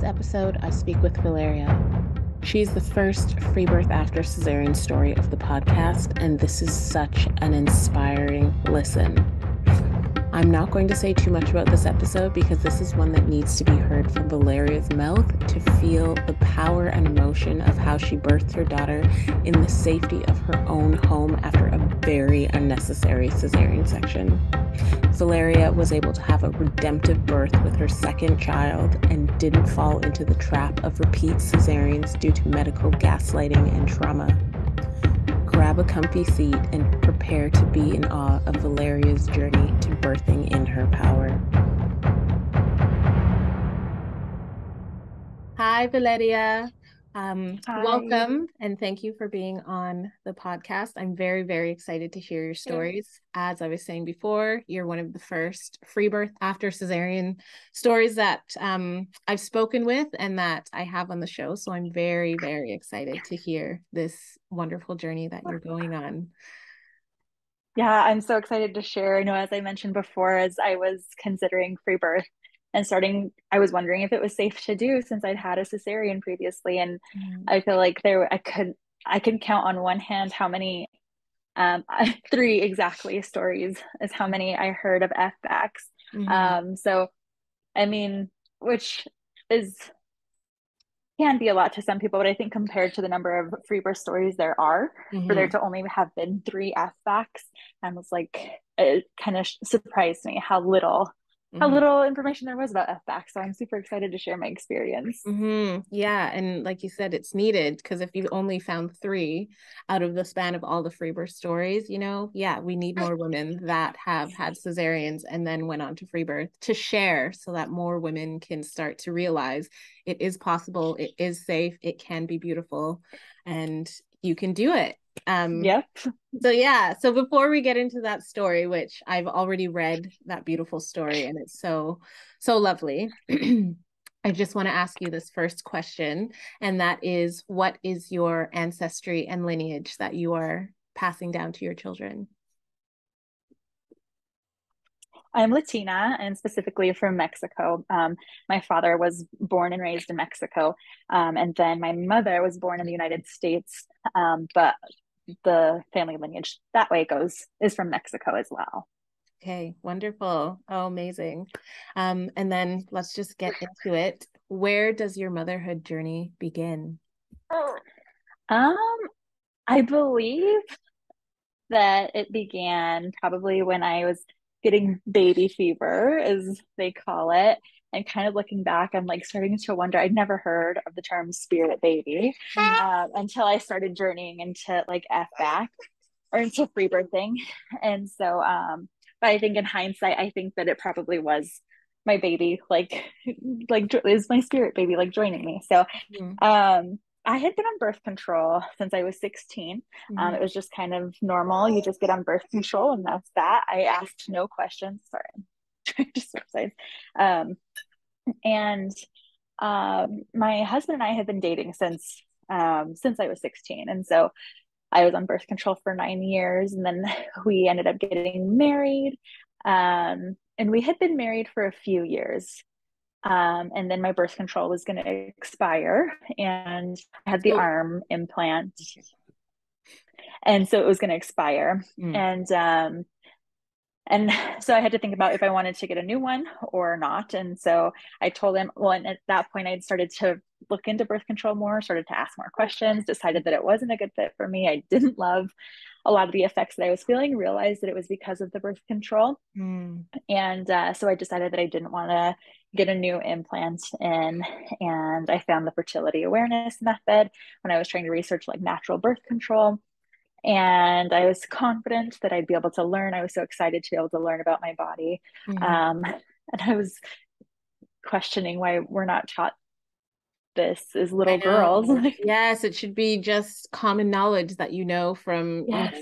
this episode, I speak with Valeria. She's the first free birth after cesarean story of the podcast, and this is such an inspiring listen. I'm not going to say too much about this episode because this is one that needs to be heard from Valeria's mouth to feel the power and emotion of how she birthed her daughter in the safety of her own home after a very unnecessary cesarean section. Valeria was able to have a redemptive birth with her second child and didn't fall into the trap of repeat cesareans due to medical gaslighting and trauma. Grab a comfy seat and prepare to be in awe of Valeria's journey to birthing in her power. Hi, Valeria. Hi. Welcome and thank you for being on the podcast. I'm very, very excited to hear your stories. As I was saying before, you're one of the first free birth after cesarean stories that I've spoken with and that I have on the show. So I'm very, very excited to hear this wonderful journey that you're going on. Yeah, I'm so excited to share. I know, as I mentioned before, as I was considering free birth and starting, I was wondering if it was safe to do since I'd had a cesarean previously. And I feel like I can count on one hand how many, three exactly stories is how many I heard of FBACs. Mm-hmm. So, I mean, which is can be a lot to some people, but I think compared to the number of free birth stories there are, for there Mm-hmm. to only have been three FBACs, and was like, it kind of surprised me how Mm-hmm. little information there was about FBACs. So I'm super excited to share my experience. Yeah, and like you said, it's needed because if you only found three out of the span of all the free birth stories, yeah, we need more women that have had cesareans and then went on to free birth to share so that more women can start to realize it is possible, it is safe, it can be beautiful, and you can do it. Um, Yep. so before we get into that story, which I've already read that beautiful story and it's so, so lovely. I just want to ask you this first question, and that is, what is your ancestry and lineage that you are passing down to your children? I'm Latina and specifically from Mexico. My father was born and raised in Mexico, and then my mother was born in the United States, but the family lineage that way goes is from Mexico as well. Okay, wonderful. Oh, amazing. And then let's just get into it. Where does your motherhood journey begin? Um, I believe that it began probably when I was getting baby fever, as they call it. And kind of looking back, I'm like starting to wonder. I'd never heard of the term spirit baby until I started journeying into like FBAC or into free birthing. And so, but I think in hindsight, I think that it probably was my baby, like it was my spirit baby, like joining me. So, Mm-hmm. I had been on birth control since I was 16. Mm-hmm. It was just kind of normal. You just get on birth control, and that's that. I asked no questions. Sorry, I'm trying to switch sides. Um, and my husband and I had been dating since I was 16, and so I was on birth control for 9 years, and then we ended up getting married. And we had been married for a few years. And then my birth control was going to expire, and I had the So, arm implant, and so it was going to expire. mm, And so I had to think about if I wanted to get a new one or not. And so I told him, well, and at that point, I'd started to look into birth control more, started to ask more questions, decided that it wasn't a good fit for me. I didn't love a lot of the effects that I was feeling, realized that it was because of the birth control. mm, And so I decided that I didn't want to get a new implant in. And I found the fertility awareness method when I was trying to research like natural birth control. And I was confident that I'd be able to learn. I was so excited to be able to learn about my body. mhm. And I was questioning why we're not taught this as I little girls. know. Yes, it should be just common knowledge that you know from, Yes.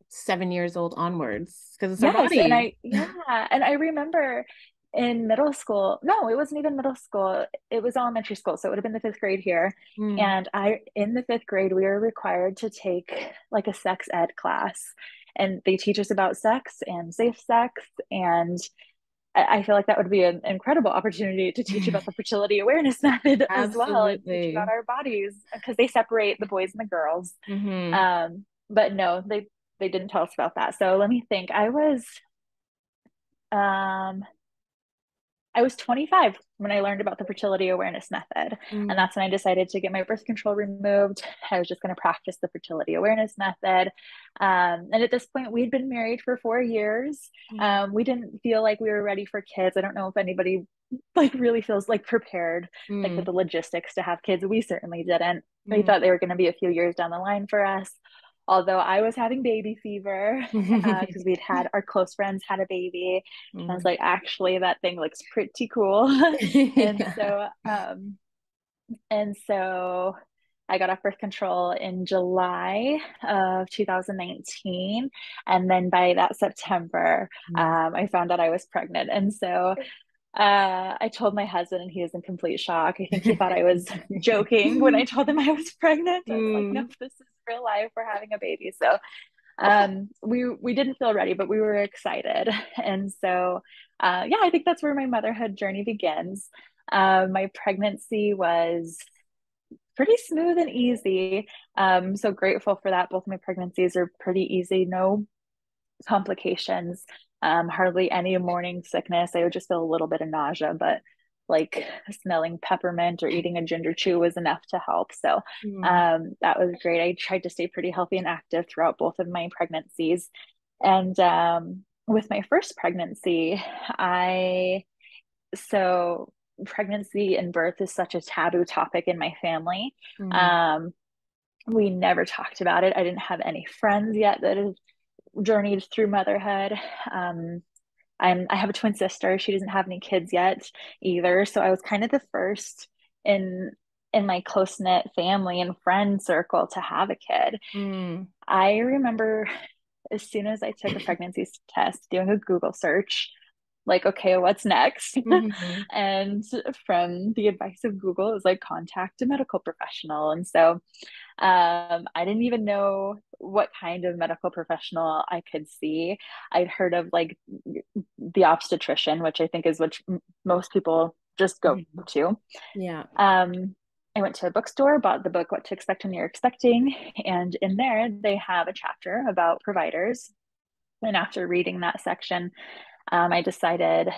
7 years old onwards, because it's our Yes. And body. I remember in middle school, no, it wasn't even middle school. It was elementary school. So it would have been the fifth grade here. Mm, And in the fifth grade, we were required to take like a sex ed class. And they teach us about sex and safe sex. And I feel like that would be an incredible opportunity to teach about the fertility awareness method as well and teach about Absolutely. our bodies because they separate the boys and the girls. Mm-hmm. But no, they didn't tell us about that. So let me think. Um I was 25 when I learned about the fertility awareness method. And Mm-hmm. that's when I decided to get my birth control removed. I was just going to practice the fertility awareness method. And at this point, we'd been married for 4 years. We didn't feel like we were ready for kids. I don't know if anybody like really feels like prepared, like with Mm-hmm. the logistics to have kids. We certainly didn't. We thought they were going to be a few years down the line for us. Although I was having baby fever because we'd had our close friends had a baby. I was Mm. like, actually, that thing looks pretty cool. and Yeah. so, um, and so I got off birth control in July of 2019. And then by that September, Mm. I found out I was pregnant. And so I told my husband, and he was in complete shock. I think he thought I was joking when I told him I was pregnant. I was like, no, Mm. this is real life. We're having a baby. So we didn't feel ready, but we were excited. And so yeah, I think that's where my motherhood journey begins. My pregnancy was pretty smooth and easy. So grateful for that. Both my pregnancies are pretty easy, no complications, hardly any morning sickness. I would just feel a little bit of nausea, but like smelling peppermint or eating a ginger chew was enough to help. So Mm. that was great. I tried to stay pretty healthy and active throughout both of my pregnancies. And with my first pregnancy, I so pregnancy and birth is such a taboo topic in my family. Mm. Um, we never talked about it. I didn't have any friends yet that had journeyed through motherhood. Um, I have a twin sister. She doesn't have any kids yet either. So I was kind of the first in in my close knit family and friend circle to have a kid. Mm. I remember as soon as I took a pregnancy test, doing a Google search, like, okay, what's next? Mhm. And from the advice of Google, it was like contact a medical professional. And so I didn't even know what kind of medical professional I could see. I'd heard of like the obstetrician, which I think is what most people just go Mhm. to. Yeah. I went to a bookstore, bought the book What to Expect When You're Expecting, and in there they have a chapter about providers. And after reading that section, I decided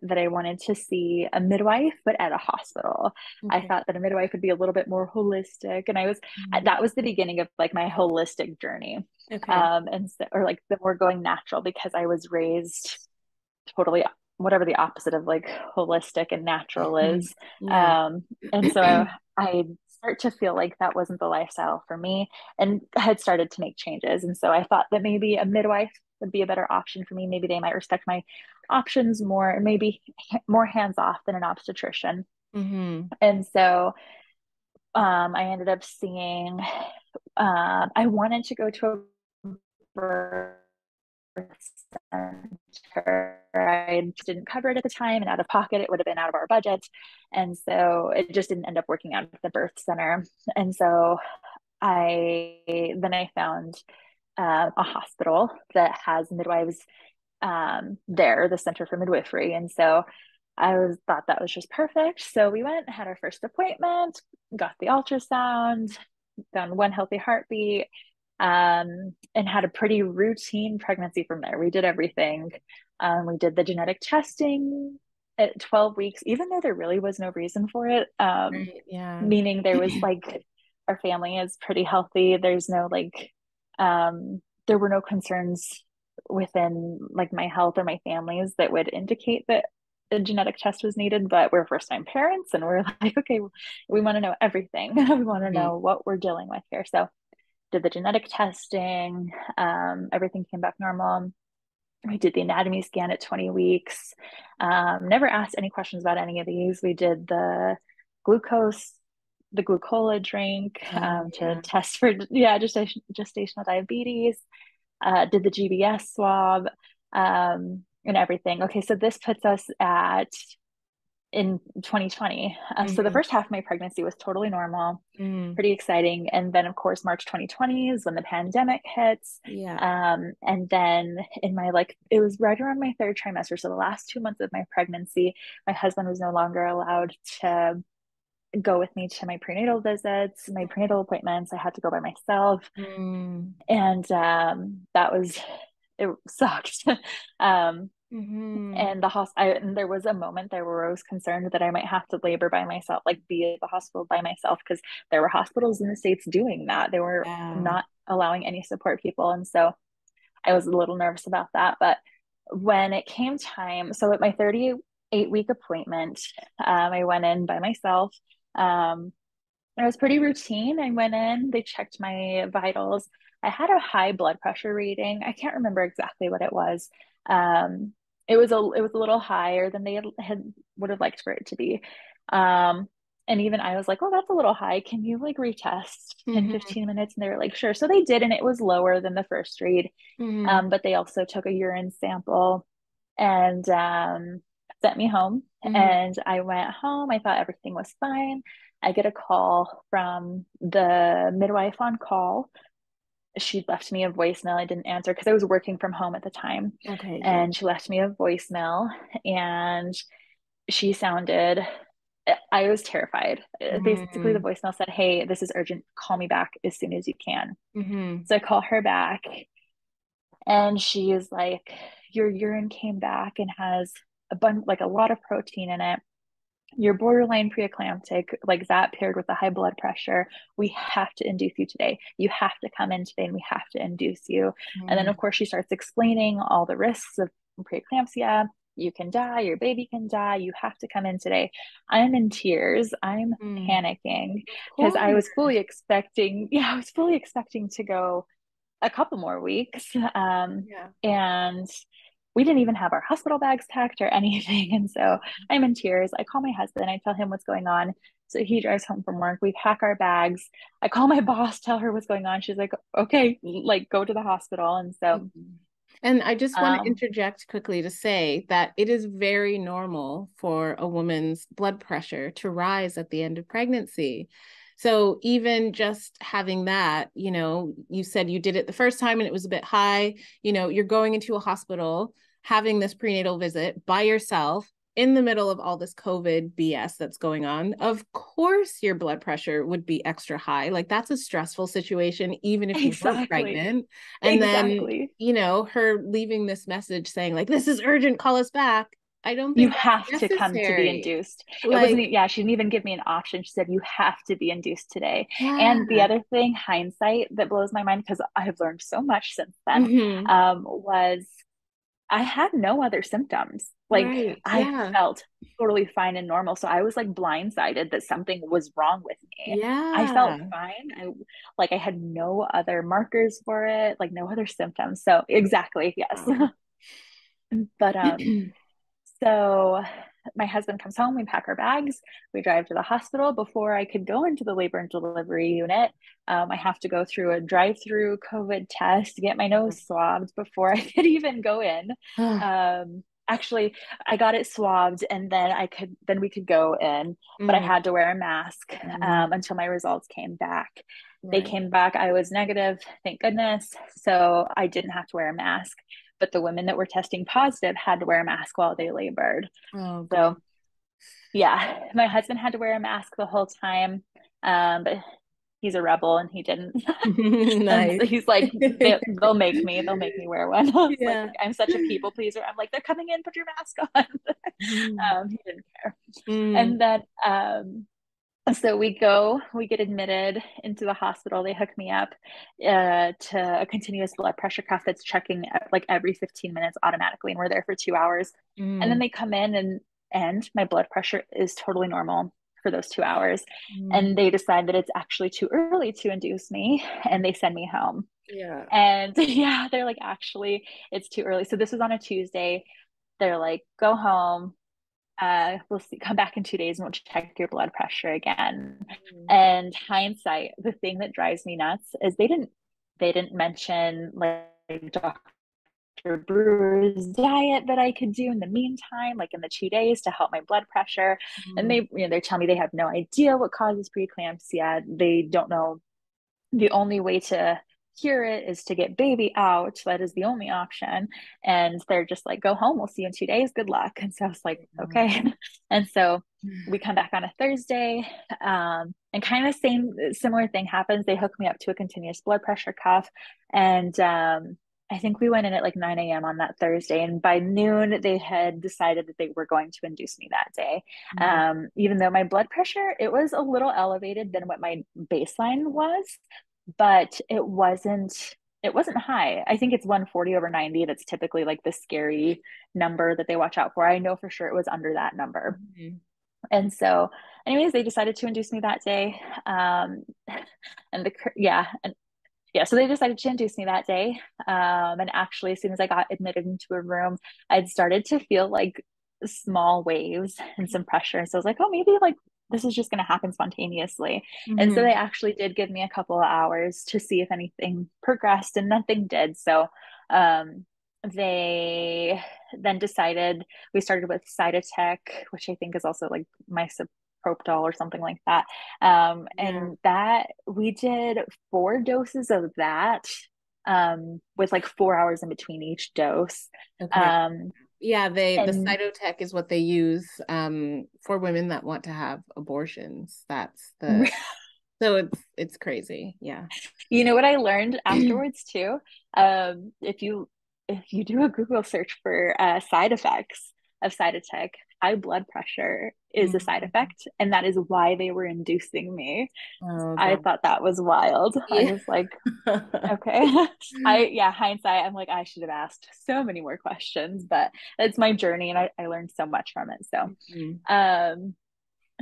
that I wanted to see a midwife, but at a hospital. I Okay. thought that a midwife would be a little bit more holistic, and Mhm. that was the beginning of like my holistic journey, Okay. and so, or like the more going natural because I was raised totally whatever the opposite of like holistic and natural Mhm. is. Yeah. And so I start to feel like that wasn't the lifestyle for me and had started to make changes. And so I thought that maybe a midwife would be a better option for me. Maybe they might respect my options more and maybe more hands off than an obstetrician. Hmm. And so I ended up seeing, I wanted to go to a birth center. I didn't cover it at the time, and out of pocket, it would have been out of our budget. And so it just didn't end up working out at the birth center. And so I found a hospital that has midwives there, the Center for Midwifery. And so thought that was just perfect. So we went, had our first appointment, got the ultrasound, found one healthy heartbeat, and had a pretty routine pregnancy from there. We did everything. We did the genetic testing at 12 weeks, even though there really was no reason for it. Right. Yeah. Meaning there was like our family is pretty healthy. There's no like there were no concerns within like my health or my family's that would indicate that a genetic test was needed, but we're first time parents and we're like, okay, we want to know everything. We want to Mhm. know what we're dealing with here. So did the genetic testing, everything came back normal. We did the anatomy scan at 20 weeks. Never asked any questions about any of these. We did the glucose, the glucola drink Oh, to yeah. test for gestational diabetes. Did the GBS swab and everything. Okay, so this puts us at in 2020. So the Mm-hmm. first half of my pregnancy was totally normal, Mm-hmm. pretty exciting. And then, of course, March 2020 is when the pandemic hits. Yeah. And then in my it was right around my third trimester. So the last 2 months of my pregnancy, my husband was no longer allowed to go with me to my prenatal visits, my prenatal appointments. I had to go by myself. Mm-hmm. And it sucked. um, Mm-hmm. and and there was a moment there where I was concerned that I might have to labor by myself, like be at the hospital by myself, because there were hospitals in the States doing that. They were Wow. not allowing any support people. And so I was a little nervous about that. But when it came time, so at my 38-week appointment, I went in by myself. Um, it was pretty routine. I went in, they checked my vitals. I had a high blood pressure reading. I can't remember exactly what it was. Um, it was a little higher than they would have liked for it to be. Um, and even I was like, oh, that's a little high. Can you like retest in Mm-hmm. 15 minutes? And they were like, sure. So they did, and it was lower than the first read. Mm-hmm. But they also took a urine sample and sent me home. Mm-hmm. And I went home. I thought everything was fine. I get a call from the midwife on call. She'd left me a voicemail. I didn't answer because I was working from home at the time. Okay, yeah. And she left me a voicemail, and she sounded, I was terrified. Basically, the Mm-hmm. voicemail said, hey, this is urgent. Call me back as soon as you can. Mm-hmm. So I call her back, and she is like, your urine came back and has like a lot of protein in it. You're borderline preeclamptic, like that paired with the high blood pressure. We have to induce you today. You have to come in today and we have to induce you. And then, of course, she starts explaining all the risks of preeclampsia. You can die, your baby can die. You have to come in today. I'm in tears. I'm Mm-hmm. panicking Of because I was course. fully expecting, yeah, I was fully expecting to go a couple more weeks. Yeah. And we didn't even have our hospital bags packed or anything. And so I'm in tears. I call my husband, I tell him what's going on. So he drives home from work. We pack our bags. I call my boss, tell her what's going on. She's like, okay, like go to the hospital. And so, Mhm. And I just want to um, interject quickly to say that it is very normal for a woman's blood pressure to rise at the end of pregnancy. So even just having that, you said you did it the first time and it was a bit high, you're going into a hospital, having this prenatal visit by yourself in the middle of all this COVID BS that's going on. Of course, your blood pressure would be extra high. Like that's a stressful situation, even if you weren't exactly, pregnant. And then exactly. her leaving this message saying like this is urgent, call us back. I don't You think have that's to come to be necessary. induced. It wasn't, Like, yeah, she didn't even give me an option. She said, you have to be induced today. And the yeah. other thing, hindsight, that blows my mind, because I have learned so much since then, Hmm. was I had no other symptoms. Like Right. I Yeah. felt totally fine and normal. So I was like blindsided that something was wrong with me. I felt Yeah. fine. I had no other markers for it, like no other symptoms. So exactly, yes. Wow. But so my husband comes home, we pack our bags, we drive to the hospital. Before I could go into the labor and delivery unit, I have to go through a drive-through COVID test, get my nose swabbed before I could even go in. Actually, I got it swabbed, and then we could go in, but I Mm, had to wear a mask mm, until my results came back. They right. came back, I was negative, thank goodness. So I didn't have to wear a mask, but the women that were testing positive had to wear a mask while they labored. Oh, God. So yeah, my husband had to wear a mask the whole time, but he's a rebel and he didn't. And Nice. so he's like, they'll make me wear one. I was like, Yeah. I'm such a people pleaser. I'm like, they're coming in, put your mask on. Mm, He didn't care. mm, And then so we get admitted into the hospital. They hook me up to a continuous blood pressure cuff that's checking like every 15 minutes automatically, and we're there for 2 hours. And then mm, they come in, and my blood pressure is totally normal for those 2 hours. mm. And they decide that it's actually too early to induce me, and they send me home. Yeah. And yeah, they're like, actually, it's too early. So this is on a Tuesday. They're like, go home, we'll see, come back in 2 days and we'll check your blood pressure again. Mm. And hindsight, the thing that drives me nuts is they didn't mention like brewer's diet that I could do in the meantime, like in the 2 days to help my blood pressure. And Mm. they tell me they have no idea what causes preeclampsia. They don't know, the only way to cure it is to get baby out. That is the only option. And they're just like, go home. We'll see you in 2 days. Good luck. And so I was like, God. okay. And so we come back on a Thursday, and kind of similar thing happens. They hook me up to a continuous blood pressure cuff. And I think we went in at like 9 a.m. on that Thursday. And by noon, they had decided that they were going to induce me that day. Mhm. Even though my blood pressure, it was a little elevated than what my baseline was, but it wasn't high. I think it's 140 over 90. That's typically like the scary number that they watch out for. I know for sure it was under that number. Mhm. And so, anyways, they decided to induce me that day. And so they decided to induce me that day. And actually, as soon as I got admitted into a room, I'd started to feel like small waves and some pressure. So I was like, oh, maybe like this is just going to happen spontaneously. And so they Mhm. actually did give me a couple of hours to see if anything progressed, and nothing did. So um, they then decided, we started with Cytotec, which I think is also like misoprostol or something like that. Yeah. And that we did 4 doses of that, with like 4 hours in between each dose. Okay. Um, Yeah, the and cytotech is what they use for women that want to have abortions. That's the so it's crazy. Yeah. you know what I learned afterwards too? If you do a Google search for side effects of Cytotec, high blood pressure is a side Mhm. effect, and that is why they were inducing me. Oh I God. thought that was wild. I Yeah. was like, okay. Hindsight, I'm like, I should have asked so many more questions, but it's my journey, and I learned so much from it. Mhm. Um,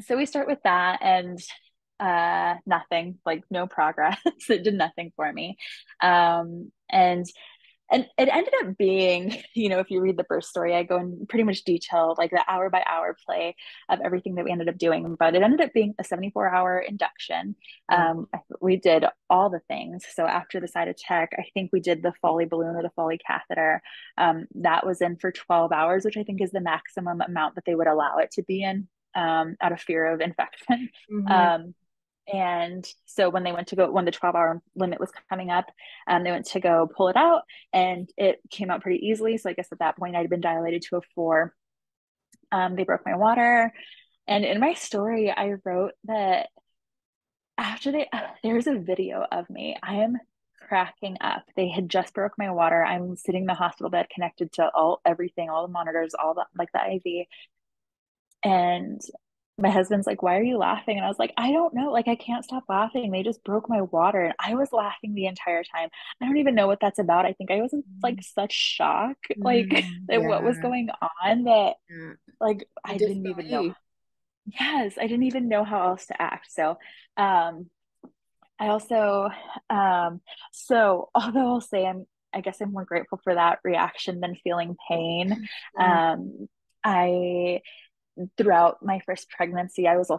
so we start with that, and nothing, like no progress. It did nothing for me. And it ended up being, if you read the birth story, I go in pretty much detail, like the hour by hour play of everything that we ended up doing. But it ended up being a 74-hour induction. Wow. We did all the things. So after the side of tech, I think we did the Foley balloon or the Foley catheter. That was in for 12 hours, which I think is the maximum amount that they would allow it to be in, out of fear of infection. Hmm. Um, and so when the 12-hour limit was coming up, they went to go pull it out, and it came out pretty easily. So I guess at that point I'd been dilated to a 4. They broke my water. And in my story, I wrote that after there's a video of me. I am cracking up. They had just broke my water. I'm sitting in the hospital bed connected to everything, all the monitors, all the like the IV. And my husband's like, why are you laughing? And I was like, I don't know. Like, I can't stop laughing. They just broke my water. And I was laughing the entire time. I don't even know what that's about. I think I was in like such shock, like at what was Yeah. going on, that Yeah. like The I didn't even know. disbelief. Yes, I didn't even know how else to act. So, um, I also, although I'll say I guess I'm more grateful for that reaction than feeling pain. Mm. Um, I Throughout my first pregnancy, I was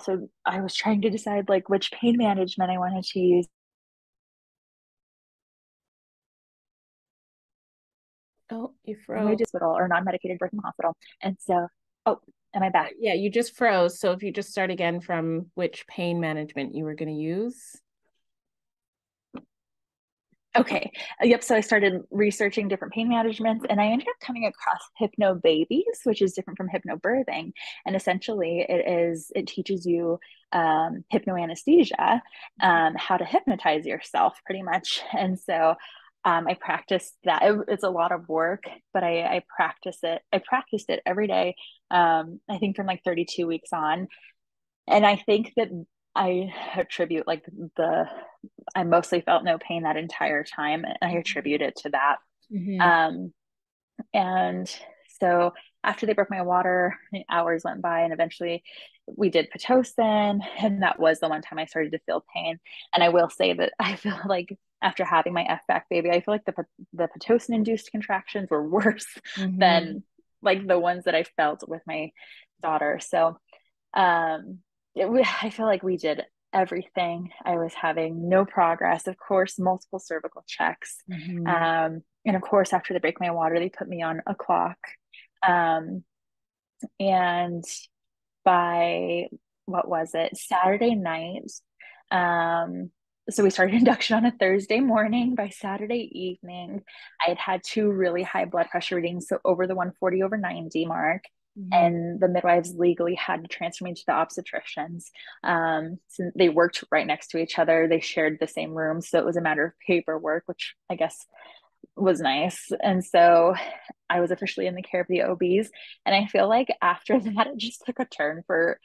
trying to decide like which pain management I wanted to use. Oh, you Am I froze. just hospital or non-medicated birthing hospital? And so, oh, am I back? Yeah, you just froze. So if you just start again from which pain management you were going to use. Okay. Yep. So I started researching different pain managements, and I ended up coming across hypnobabies, which is different from hypnobirthing. And essentially, it teaches you hypnoanesthesia, how to hypnotize yourself, pretty much. And so I practiced that. It's a lot of work, but I practice it. I practiced it every day. I think from like 32 weeks on, and I think that I attribute like the I mostly felt no pain that entire time, and I attribute it to that. Mm-hmm. Um, and so after they broke my water, hours went by, and eventually we did Pitocin, and that was the one time I started to feel pain. And I will say that I feel like after having my F-back baby, I feel like the Pitocin induced contractions were worse Mm-hmm. than like the ones that I felt with my daughter. So um, I feel like we did everything. I was having no progress. Of course, multiple cervical checks. Mm-hmm. Um, And of course, after they break my water, they put me on a clock. Um, and by what was it, Saturday night. Um, so we started induction on a Thursday morning. By Saturday evening, I had had two really high blood pressure readings, so over the 140/90 mark. Mm-hmm. And the midwives legally had to transfer me to the obstetricians. So they worked right next to each other. They shared the same room. So it was a matter of paperwork, which I guess was nice. And so I was officially in the care of the OBs. And I feel like after that, it just took a turn for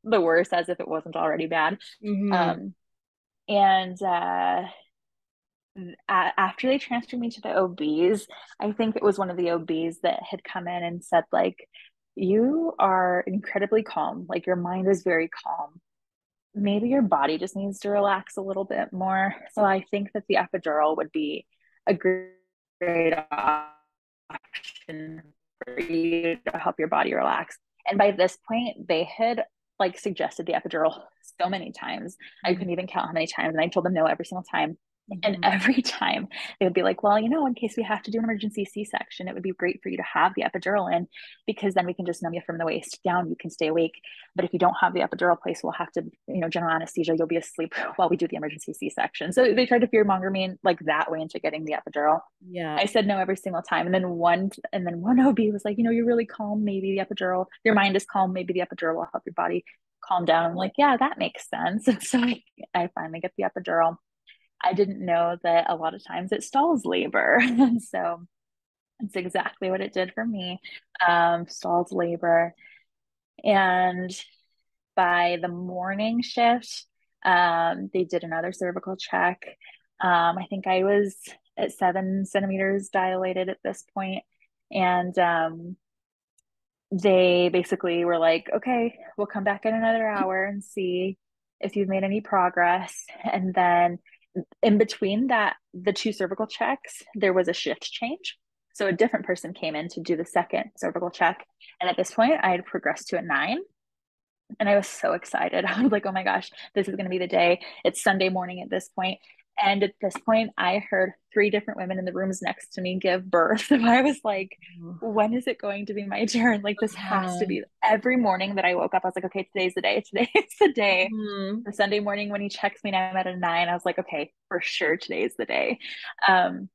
the worse, as if it wasn't already bad. Mm-hmm. Um, and after they transferred me to the OBs, I think it was one of the OBs that had come in and said, like, you are incredibly calm. Like, your mind is very calm. Maybe your body just needs to relax a little bit more. So I think that the epidural would be a great option for you to help your body relax. And by this point, they had like suggested the epidural so many times. I couldn't even count how many times. And I told them no every single time. And Mm-hmm. every time they would be like, well, in case we have to do an emergency C-section, it would be great for you to have the epidural in because then we can just numb you from the waist down. You can stay awake. But if you don't have the epidural place, we'll have to, general anesthesia, you'll be asleep while we do the emergency C-section. So they tried to fear monger me like that way into getting the epidural. Yeah. I said no every single time. And then one OB was like, you're really calm. Maybe the epidural, your mind is calm. Maybe the epidural will help your body calm down. I'm like, yeah, that makes sense. And so I finally get the epidural. I didn't know that a lot of times it stalls labor. And so it's exactly what it did for me. Stalls labor. And by the morning shift, they did another cervical check. I think I was at 7 centimeters dilated at this point. And they basically were like, okay, we'll come back in another hour and see if you've made any progress. And then in between that, the two cervical checks, there was a shift change. So a different person came in to do the second cervical check. And at this point, I had progressed to a 9. And I was so excited. I was like, oh my gosh, this is going to be the day. It's Sunday morning at this point. And at this point, I heard 3 different women in the rooms next to me give birth. And I was like, when is it going to be my turn? Like, this has to Uh-huh. be every morning that I woke up. I was like, okay, today's the day. Today is the day. Mm-hmm. The Sunday morning when he checks me and I'm at a 9, I was like, okay, for sure, today's the day. Um,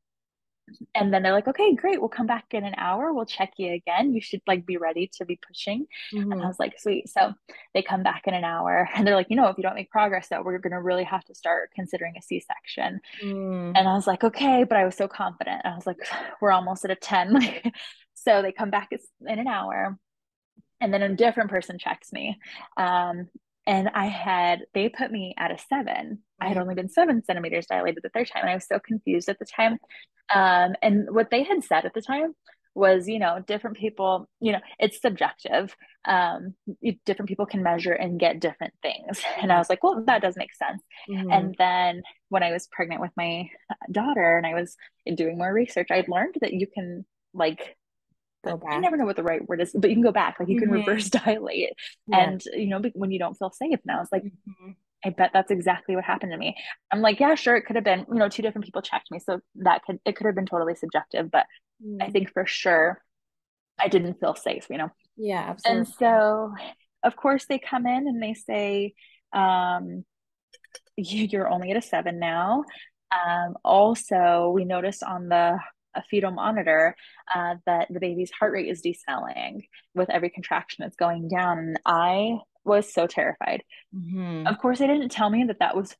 and then they're like, okay, great. We'll come back in an hour. We'll check you again. You should like be ready to be pushing. And I Mm-hmm. was like, sweet. So they come back in an hour and they're like, if you don't make progress, though, we're going to really have to start considering a C-section. Mm-hmm. And I was like, okay. But I was so confident. I was like, we're almost at a 10. So they come back in an hour and then a different person checks me. Um, and they put me at a 7. I had only been 7 centimeters dilated the third time, and I was so confused at the time. And what they had said at the time was, different people, it's subjective. Different people can measure and get different things. And I Yeah. was like, well, that does make sense. Mm-hmm. And then when I was pregnant with my daughter and I was doing more research, I learned that you can like Go I back. never know what the right word is, but you can go back, like you can Mm-hmm. reverse dilate. Yeah. And, when you don't feel safe. And I was like, Mm-hmm. I bet that's exactly what happened to me. I'm like, yeah, sure. It could have been, 2 different people checked me. So it could have been totally subjective, but I think for sure I didn't feel safe. Yeah, And absolutely. so, of course, they come in and they say, um, you're only at a 7 now. Also, we noticed on a fetal monitor that the baby's heart rate is decelerating with every contraction that's going down. And I was so terrified. Mm-hmm. Of course, they didn't tell me that that was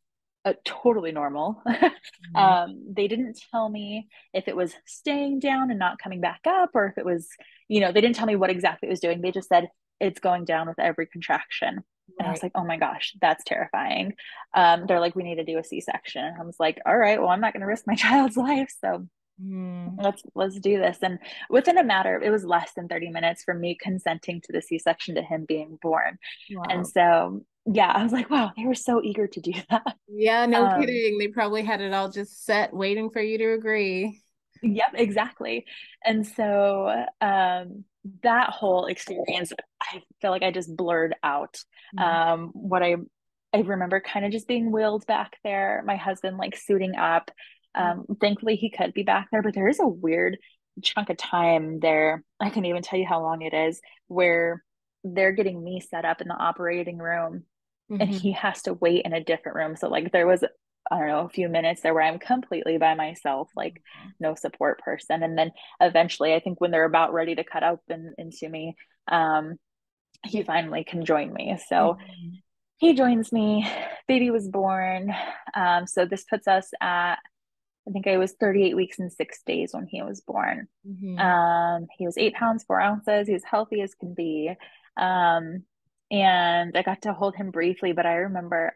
totally normal. Mm-hmm. They didn't tell me if it was staying down and not coming back up, or if it was, they didn't tell me what exactly it was doing. They just said it's going down with every contraction. And I was Right. like, oh my gosh, that's terrifying. They're like, we need to do a C-section. And I was like, all right, well, I'm not going to risk my child's life. So Mm-hmm. let's do this. And within a matter, it was less than 30 minutes from me consenting to the C-section to him being born. And Wow. so, yeah, I was like, wow, they were so eger to do that. Yeah, no Um, kidding. They probably had it all just set, waiting for you to agree. yep, exactly. And so, that whole experience, I feel like I just blurred out what I remember kind of just being wheeled back there, my husband like suiting up. Thankfully he could be back there, but there is a weird chunk of time there. I can't even tell you how long it is, where they're getting me set up in the operating room and Mm-hmm. he has to wait in a different room. So like there was, I don't know, a few minutes there where I'm completely by myself, like no support person. And then eventually, I think when they're about ready to cut open into me, um, he finally can join me. So Mm-hmm. he joins me. Baby was born. So this puts us at, I think I was 38 weeks and 6 days when he was born. Mm-hmm. He was 8 pounds, 4 ounces. He was healthy as can be. Um, and I got to hold him briefly, but I remember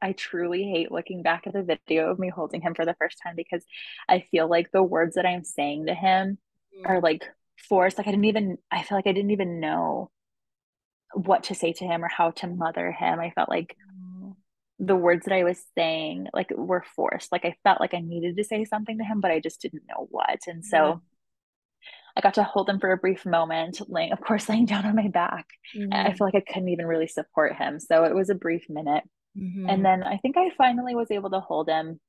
I truly hate looking back at the video of me holding him for the first time because I feel like the words that I'm saying to him are like forced. Like I feel like I didn't even know what to say to him or how to mother him. I felt like the words that I was saying like were forced. Like I felt like I needed to say something to him, but I just didn't know what. And Yeah. so I got to hold him for a brief moment, of course, laying down on my back. I Mm-hmm. feel like I couldn't even really support him. So it was a brief minute. And Mm-hmm. then I think I finally was able to hold him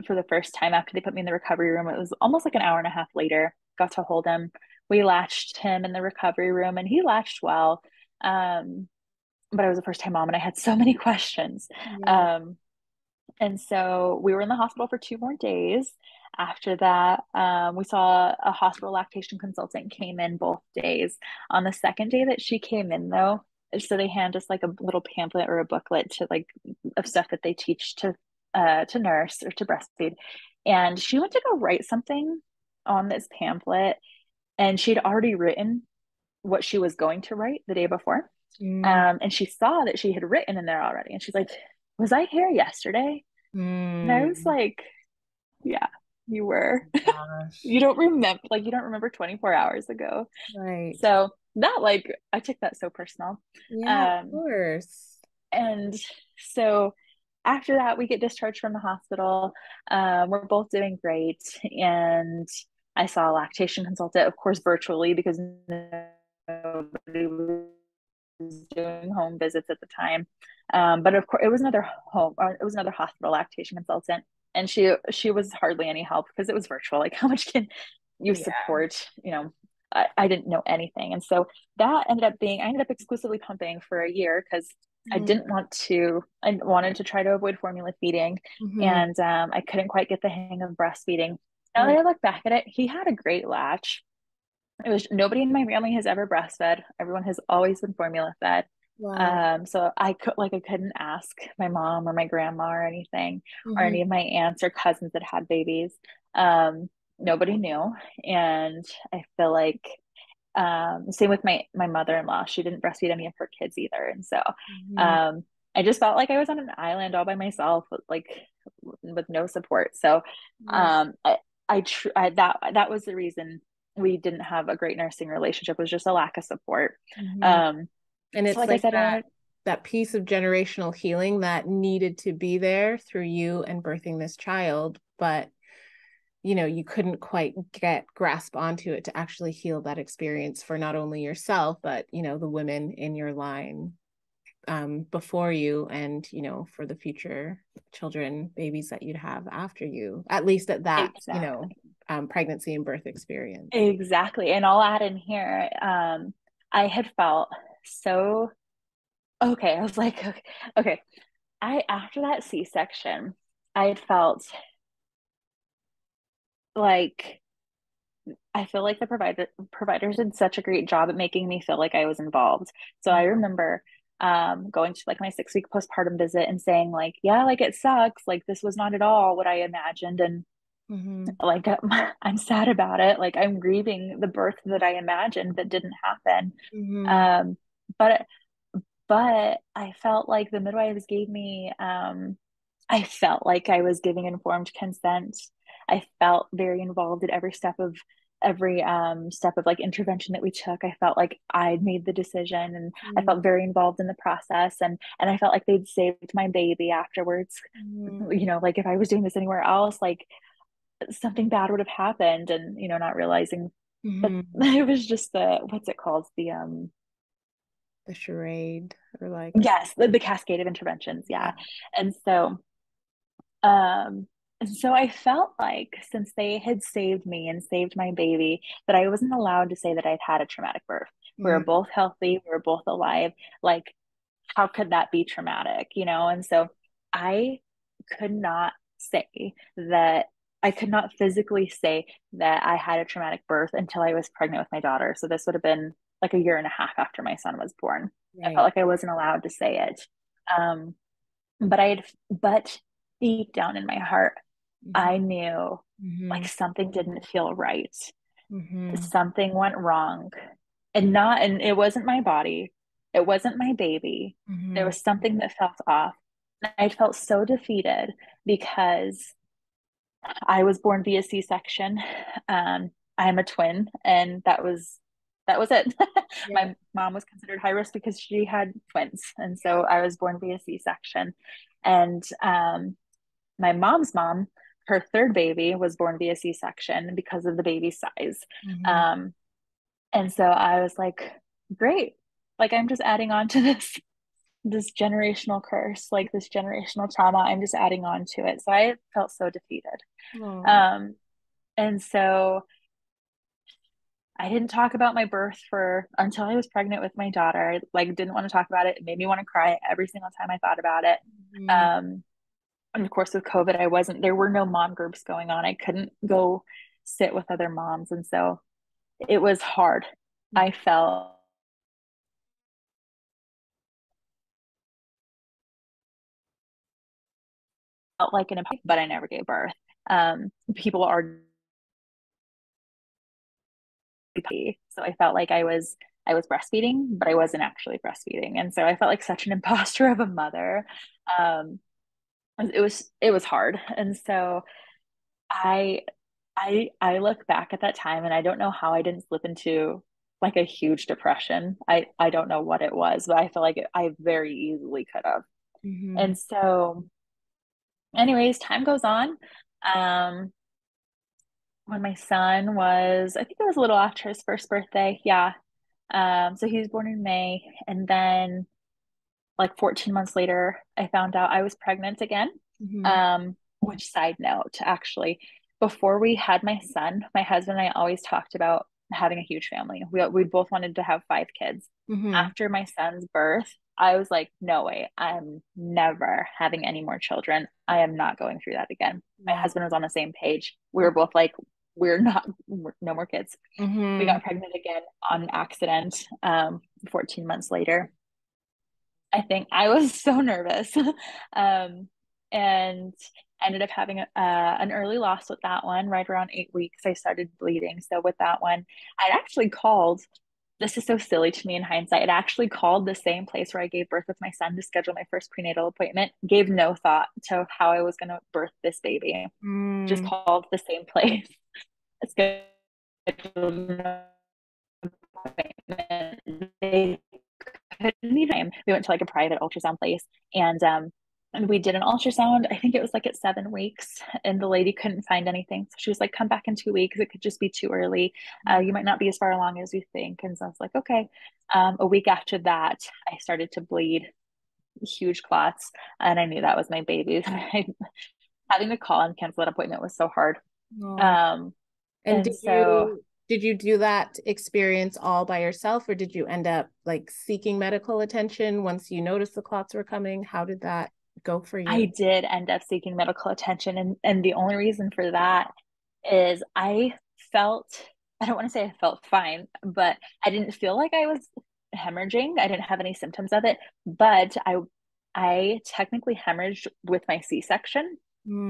for the first time after they put me in the recovery room. It was almost like an hour and a half later, got to hold him. We latched him in the recovery room and he latched well. Um, but I was a first time mom and I had so many questions. Yeah. Um, and so we were in the hospital for 2 more days. After that, we saw a hospital lactation consultant came in both days. On the second day that she came in, though, so they hand us like a little pamphlet or a booklet to like of stuff that they teach to nurse or to breastfeed. And she went to go write something on this pamphlet, and she'd already written what she was going to write the day before. And she saw that she had written in there already, and she's like, "Was I here yesterday?" And I was Mm-hmm. like, yeah, you were. Gosh. You don't remember 24 hours ago. Right. So that like I took that so personal. Yeah, of Um, course. and so after that we get discharged from the hospital. We're both doing great. And I saw a lactation consultant, of course, virtually because nobody was doing home visits at the time. But of course, it was another hospital lactation consultant, and she was hardly any help because it was virtual. Like, how much can you Yeah. support? I didn't know anything, and so I ended up exclusively pumping for a year because I didn't want to. I wanted to try to avoid formula feeding, Mm-hmm. and I couldn't quite get the hang of breastfeeding. Now that Right. I look back at it, he had a great latch. It was nobody in my family has ever breastfed. Everyone has always been formula fed. Wow. So I couldn't ask my mom or my grandma or anything, or Mm-hmm. any of my aunts or cousins that had babies. Um, Nobody knew. And I feel like same with my mother-in-law. She didn't breastfeed any of her kids either. And so Mm-hmm. um I just felt like I was on an island all by myself with no support. So Right. that was the reason we didn't have a great nursing relationship, was just a lack of support. Mm-hmm. Um And so it's like I like said, I that wanted that piece of generational healing that needed to be there through you and birthing this child, but you couldn't quite get grasp onto it to actually heal that experience for not only yourself, but the women in your line before you, and for the future children, babies that you'd have after you, at least at that exactly. pregnancy and birth experience. Exactly. And I'll add in here, I had felt so okay. I was like, okay, okay. I After that C-section, I had felt like I feel like the providers did such a great job at making me feel like I was involved. So I remember going to like my 6 week postpartum visit and saying like, yeah, like it sucks. Like this was not at all what I imagined. And Mm-hmm. like I'm sad about it. Like I'm grieving the birth that I imagined that didn't happen. Mm-hmm. Um, but but I felt like the midwives gave me I felt like I was giving informed consent. I felt very involved at every step of like intervention that we took. I felt like I'd made the decision, and I felt very involved in the process, and I felt like they'd saved my baby afterwards. Mm-hmm. Like if I was doing this anywhere else, like something bad would have happened, and not realizing. But Mm-hmm. it was just the what's it called? The charade, or like, Yes, the cascade of interventions. yeah. Yeah. And so um And so I felt like since they had saved me and saved my baby, that I wasn't allowed to say that I'd had a traumatic birth. We were Mm, both healthy, we were both alive. Like, how could that be traumatic, you know? And so I could not say that I could not physically say that I had a traumatic birth until I was pregnant with my daughter. So this would have been like a year and a half after my son was born. I felt right. like I wasn't allowed to say it. Um, but deep down in my heart, Mm-hmm. I knew like Mm-hmm. something didn't feel right. Mm-hmm. Something went wrong. And it wasn't my body. It wasn't my baby. There Mm-hmm. was something that felt off. I felt so defeated because I was born via C-section. I'm a twin, and that was it. Yeah. My mom was considered high risk because she had twins, and so I was born via C-section. And my mom's mom, her third baby, was born via C-section because of the baby size. Mm-hmm. Um, and so I was like, great. Like I'm just adding on to this generational curse, like this generational trauma. I'm just adding on to it. So I felt so defeated. Oh. Um, and so I didn't talk about my birth for until I was pregnant with my daughter. I like didn't want to talk about it. It made me want to cry every single time I thought about it. Mm-hmm. Um, and of course with COVID, there were no mom groups going on. I couldn't go sit with other moms. And so it was hard. I felt like an impact, but I never gave birth. People are so I felt like I was breastfeeding, but I wasn't actually breastfeeding. And so I felt like such an imposter of a mother. Um, it was hard. And so I I look back at that time and I don't know how I didn't slip into like a huge depression. I don't know what it was, but I feel like I very easily could have. Mm-hmm. And so anyways, time goes on. Um, when my son was, I think it was a little after his first birthday. Yeah. So he was born in May, and then like 14 months later, I found out I was pregnant again. Mm-hmm. Which side note, actually, before we had my son, my husband and I always talked about having a huge family. We both wanted to have 5 kids. Mm-hmm. After my son's birth, I was like, no way, I'm never having any more children. I am not going through that again. My Wow. husband was on the same page. We were both like, no more kids. We Mm-hmm. got pregnant again on accident 14 months later. I think I was so nervous. And ended up having an early loss with that one. Right around 8 weeks, I started bleeding. So with that one, I'd actually called. This is so silly to me in hindsight. It actually called the same place where I gave birth with my son to schedule my first prenatal appointment. Gave no thought to how I was going to birth this baby. Just Mm. called the same place. Scheduled an appointment. They couldn't even. We went to like a private ultrasound place, and we did an ultrasound. I think it was like at 7 weeks, and the lady couldn't find anything. So she was like, "Come back in 2 weeks. It could just be too early. You might not be as far along as you think." And so I was like, "Okay." A week after that, I started to bleed huge clots, and I knew that was my baby. Having to call and cancel that appointment was so hard. Oh. Um, And and so did you do that experience all by yourself, or did you end up like seeking medical attention once you noticed the clots were coming? How did that go for I you? did end up seeking medical attention. And the only reason for that is felt, I don't want to say I felt fine, but I didn't feel like I was hemorrhaging. I didn't have any symptoms of it, but I technically hemorrhaged with my C-section.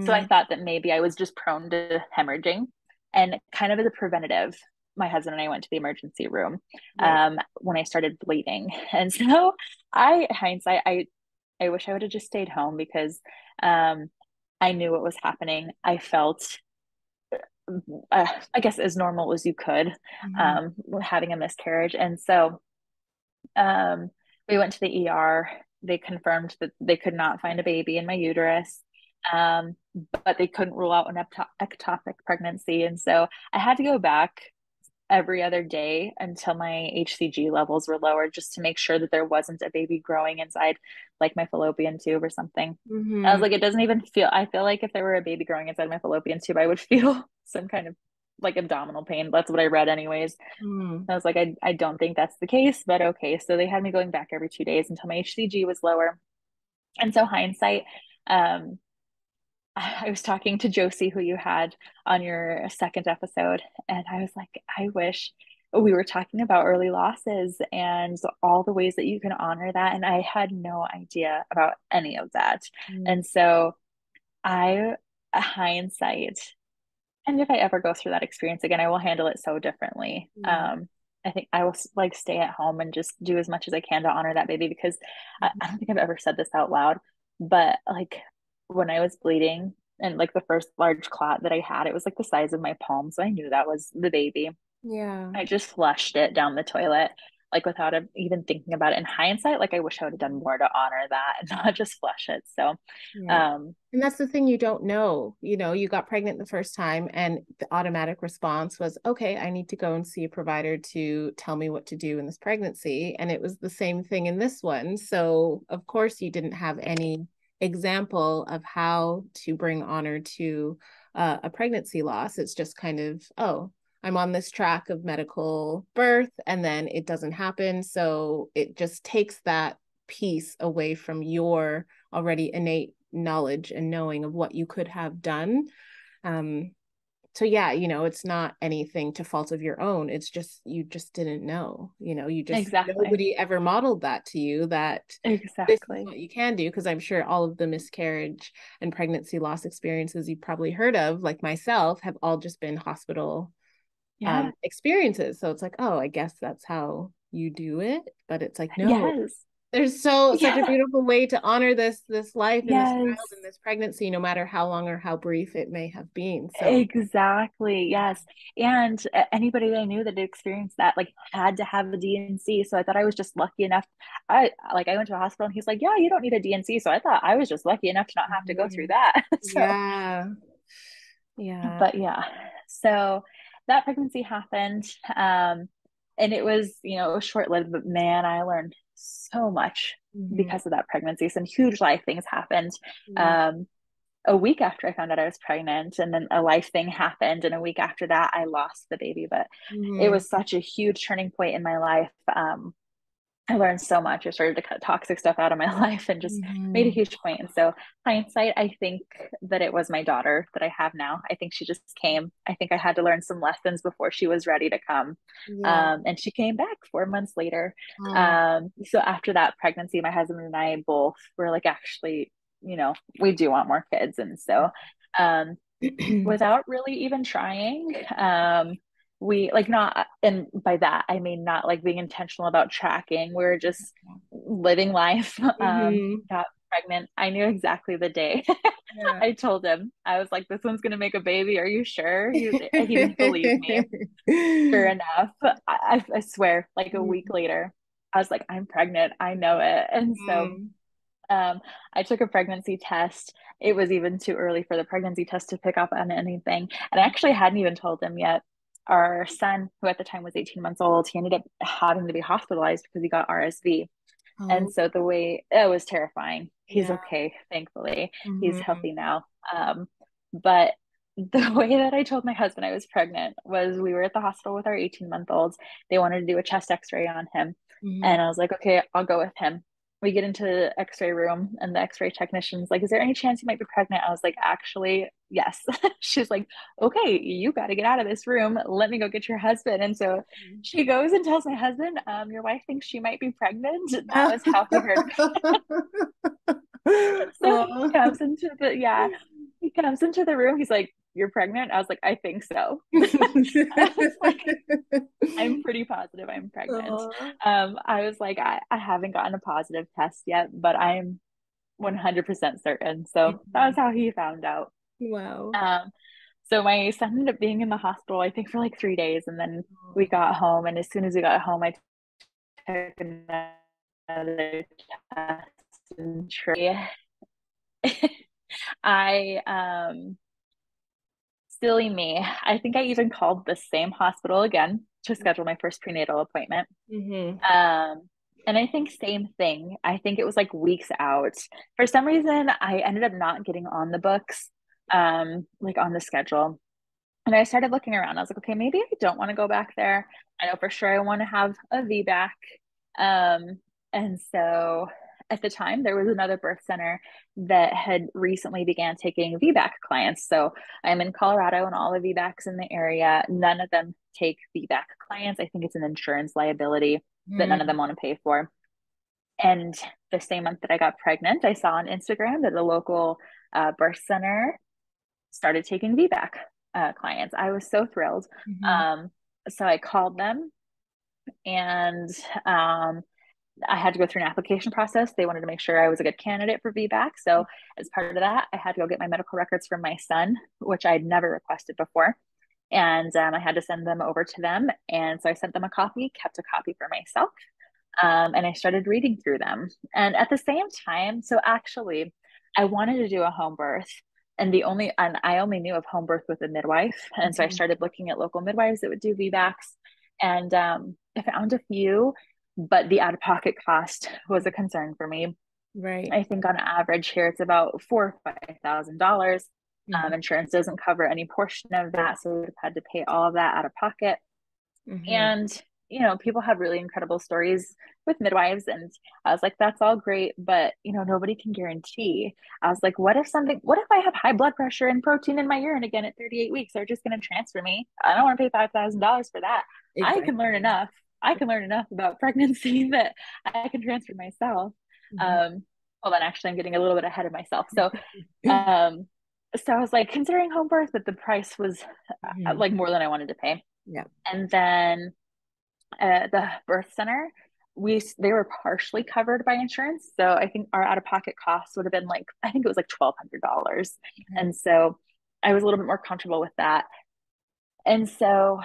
So I Mm, thought that maybe I was just prone to hemorrhaging. And kind of as a preventative, my husband and I went to the emergency room right. when I started bleeding. And so hindsight, I wish I would have just stayed home because um, I knew what was happening. I felt, I guess, as normal as you could Mhm. having a miscarriage. And so um, we went to the ER. They confirmed that they could not find a baby in my uterus, um, but they couldn't rule out an ectopic pregnancy. And so I had to go back every other day until my HCG levels were lowered, just to make sure that there wasn't a baby growing inside like my fallopian tube or something. I was Mm-hmm. like, it doesn't even feel, I feel like if there were a baby growing inside my fallopian tube, I would feel some kind of like abdominal pain. That's what I read anyways. Mm-hmm. I was like, I don't think that's the case, but okay. So they had me going back every 2 days until my HCG was lower. And so hindsight, um, I was talking to Josie, who you had on your second episode, and I was like, I wish we were talking about early losses and all the ways that you can honor that. And I had no idea about any of that. And so I, hindsight, and if I ever go through that experience again, I will handle it so differently. Yeah. I think I will like stay at home and just do as much as I can to honor that baby because I don't think I've ever said this out loud, but like when I was bleeding and like the first large clot that I had, it was like the size of my palm. So I knew that was the baby. Yeah. I just flushed it down the toilet, like without even thinking about it. In hindsight, like I wish I would have done more to honor that and not just flush it. So, Right. um, And that's the thing you don't know. You know, you got pregnant the first time, and the automatic response was, okay, I need to go and see a provider to tell me what to do in this pregnancy. And it was the same thing in this one. So, of course, you didn't have any example of how to bring honor to a pregnancy loss. It's just kind of, oh, I'm on this track of medical birth, and then it doesn't happen. So it just takes that piece away from your already innate knowledge and knowing of what you could have done. Um, so yeah, you know, it's not anything to fault of your own. It's just you just didn't know. You know, you just exactly, nobody ever modeled that to you that this is exactly. what you can do. Because I'm sure all of the miscarriage and pregnancy loss experiences you've probably heard of, like myself, have all just been hospital Yeah. experiences. So it's like, oh, I guess that's how you do it. But it's like, no, Yes. there's so such a Yeah. beautiful way to honor this life and this child Yes. and this pregnancy, no matter how long or how brief it may have been. So Exactly. Yes. And anybody that I knew that had experienced that like had to have a DNC. So I thought I was just lucky enough. I went to a hospital and he's like, "Yeah, you don't need a DNC." So I thought I was just lucky enough to not have to go through mhm. that. So, Yeah, yeah. but yeah. So that pregnancy happened. And it was, it was short-lived, but man, I learned so much Mhm. because of that pregnancy. Some huge life things happened. Yeah. Um, a week after I found out I was pregnant, and then a life thing happened. And a week after that, I lost the baby. But it Mhm. was such a huge turning point in my life. I learned so much. I started to cut toxic stuff out of my life and just made a Mhm. huge point. And so, hindsight, I think that it was my daughter that I have now. I think she just came. I think I had to learn some lessons before she was ready to come. Yeah. And she came back 4 months later. Oh. So, after that pregnancy, my husband and I both were like, actually, we do want more kids. And so, um, without really even trying. We like not, and by that I mean not like being intentional about tracking. We're just living life. Mhm. Got pregnant. I knew exactly the day. Yeah. I told him, I was like, "This one's gonna make a baby. Are you sure?" He didn't believe me. Sure enough, I swear, like a week later, I was like, "I'm pregnant. I know it." And so Mhm. um, I took a pregnancy test. It was even too early for the pregnancy test to pick up on anything. And I actually hadn't even told him yet. Our son, who at the time was 18 months old, he ended up having to be hospitalized because he got RSV. And Oh, so the way it was terrifying. He's yeah. okay, thankfully. He's Mhm. healthy now. But the way that I told my husband I was pregnant was we were at the hospital with our 18-month-olds. They wanted to do a chest x-ray on him. Mhm. And I was like, okay, I'll go with him. We get into the x-ray room and the x-ray technician's like, is there any chance you might be pregnant? I was like, actually, yes. She's like, okay, you got to get out of this room. Let me go get your husband. And so she goes and tells my husband, your wife thinks she might be pregnant. That was how he heard. So he Oh. comes into the, yeah, he comes into the room. He's like, you're pregnant? I was like, I think so. I was like, I'm pretty positive I'm pregnant. Oh. I was like, I haven't gotten a positive test yet, but I'm 100% certain. So that was Mhm. how he found out. Wow. Um, so my son ended up being in the hospital, I think, for like 3 days. And then we Oh. got home. And as soon as we got home, I took another test and I silly me. I think I even called the same hospital again. to schedule my first prenatal appointment. Mm-hmm. Um, and I think same thing. I think it was like weeks out. For some reason, I ended up not getting on the books, like on the schedule. And I started looking around. I was like, okay, maybe I don't want to go back there. I know for sure I want to have a VBAC. Um, and so at the time, there was another birth center that had recently began taking VBAC clients. So I'm in Colorado, and all the VBACs in the area, none of them take VBAC clients. I think it's an insurance liability that none of them want to pay for. And the same month that I got pregnant, I saw on Instagram that a local birth center started taking VBAC clients. I was so thrilled. Mm-hmm. Um, so I called them, and I had to go through an application process. They wanted to make sure I was a good candidate for VBAC. So as part of that, I had to go get my medical records from my son, which I'd never requested before. And I had to send them over to them. And so I sent them a copy, kept a copy for myself. And I started reading through them. And at the same time, so actually, I wanted to do a home birth. And I only knew of home birth with a midwife. And so I Mm-hmm. started looking at local midwives that would do VBACs. And I found a few, but the out of pocket cost was a concern for me. Right. I think on average here it's about $4,000 or $5,000. Mm-hmm. Insurance doesn't cover any portion of that, so we've had to pay all of that out of pocket. Mm-hmm. And, people have really incredible stories with midwives. And I was like, that's all great, but, nobody can guarantee. I was like, what if I have high blood pressure and protein in my urine again at 38 weeks? They're just going to transfer me. I don't want to pay $5,000 for that. I can learn Exactly. enough. I can learn enough about pregnancy that I can transfer myself. Mm-hmm. Well, then actually, I'm getting a little bit ahead of myself. Um, so I was like considering home birth, but the price was Mm-hmm. like more than I wanted to pay. Yeah. And then the birth center, they were partially covered by insurance. So I think our out of pocket costs would have been like, I think it was like $1,200. Okay. And so I was a little bit more comfortable with that. And so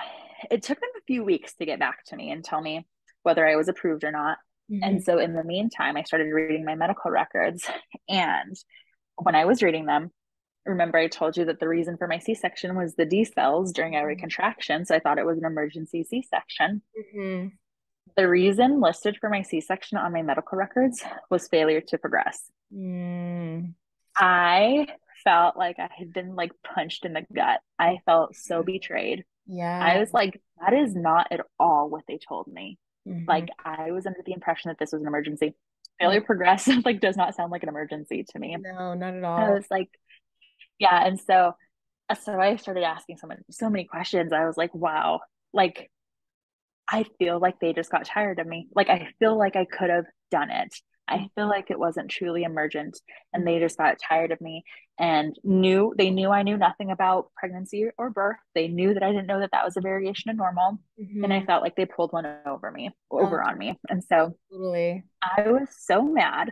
it took them a few weeks to get back to me and tell me whether I was approved or not. Mm-hmm. And so in the meantime, I started reading my medical records. And when I was reading them, remember I told you that the reason for my C-section was the D cells during every Mm-hmm. contraction. So I thought it was an emergency C-section. Mm-hmm. The reason listed for my C-section on my medical records was failure to progress. Mm. I felt like I had been like punched in the gut. I felt so betrayed. I Yeah. was like, that is not at all what they told me. Mm-hmm. Like I was under the impression that this was an emergency. Yeah. Failure to progress like does not sound like an emergency to me. No, not at I all. was like, yeah. And so I started asking so many questions. I was like, wow, like I feel like they just got tired of me. Like I feel like I could have done it. I feel like it wasn't truly emergent, and they just got tired of me and knew I knew nothing about pregnancy or birth. They knew that I didn't know that that was a variation of normal. And I Mm-hmm. felt like they pulled one Oh, over on me. And so totally. I was so mad.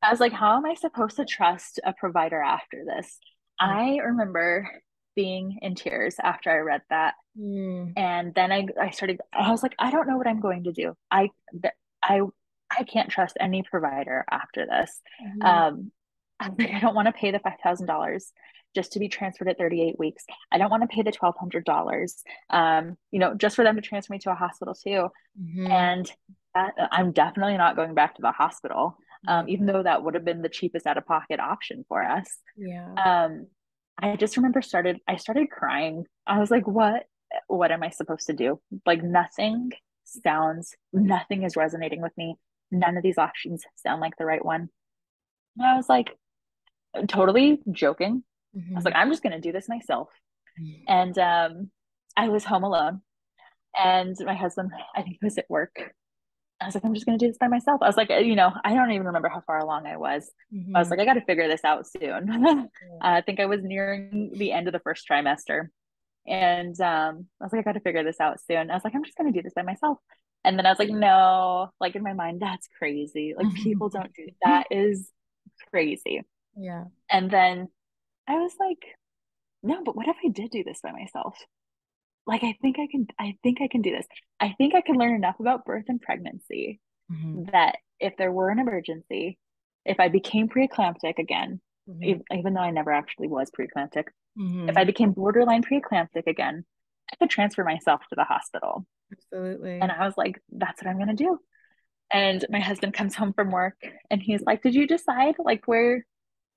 I was like, how am I supposed to trust a provider after this? Yeah. I remember being in tears after I read that. Mm. And then I was like, I don't know what I'm going to do. I, I can't trust any provider after this. Mm-hmm. Um, I don't want to pay the $5,000 just to be transferred at 38 weeks. I don't want to pay the $1,200, just for them to transfer me to a hospital too. Mm-hmm. And I'm definitely not going back to the hospital, Yeah. even though that would have been the cheapest out of pocket option for us. Yeah. Um, I just remember I started crying. I was like, what am I supposed to do? Like nothing is resonating with me. None of these options sound like the right one. And I was like, totally joking. I was Mm-hmm. like, I'm just going to do this myself. And I was home alone, and my husband, I think he was at work. I was like, I'm just going to do this by myself. I was like, I don't even remember how far along I was. I was Mm-hmm. like, I got to figure this out soon. Yeah. I think I was nearing the end of the first trimester. And I was like, I got to figure this out soon. I was like, I'm just going to do this by myself. And then I was like, no, like in my mind, that's crazy. Like people don't do that is crazy. Yeah. And then I was like, no, but what if I did do this by myself? Like I think I can do this. I think I can learn enough about birth and pregnancy Mm-hmm. that if there were an emergency, if I became preeclamptic again, Mm-hmm. even though I never actually was preeclamptic, if Mm-hmm. I became borderline preeclamptic again, I could transfer myself to the hospital. Absolutely. And I was like, that's what I'm going to do. And my husband comes home from work and he's like, did you decide like where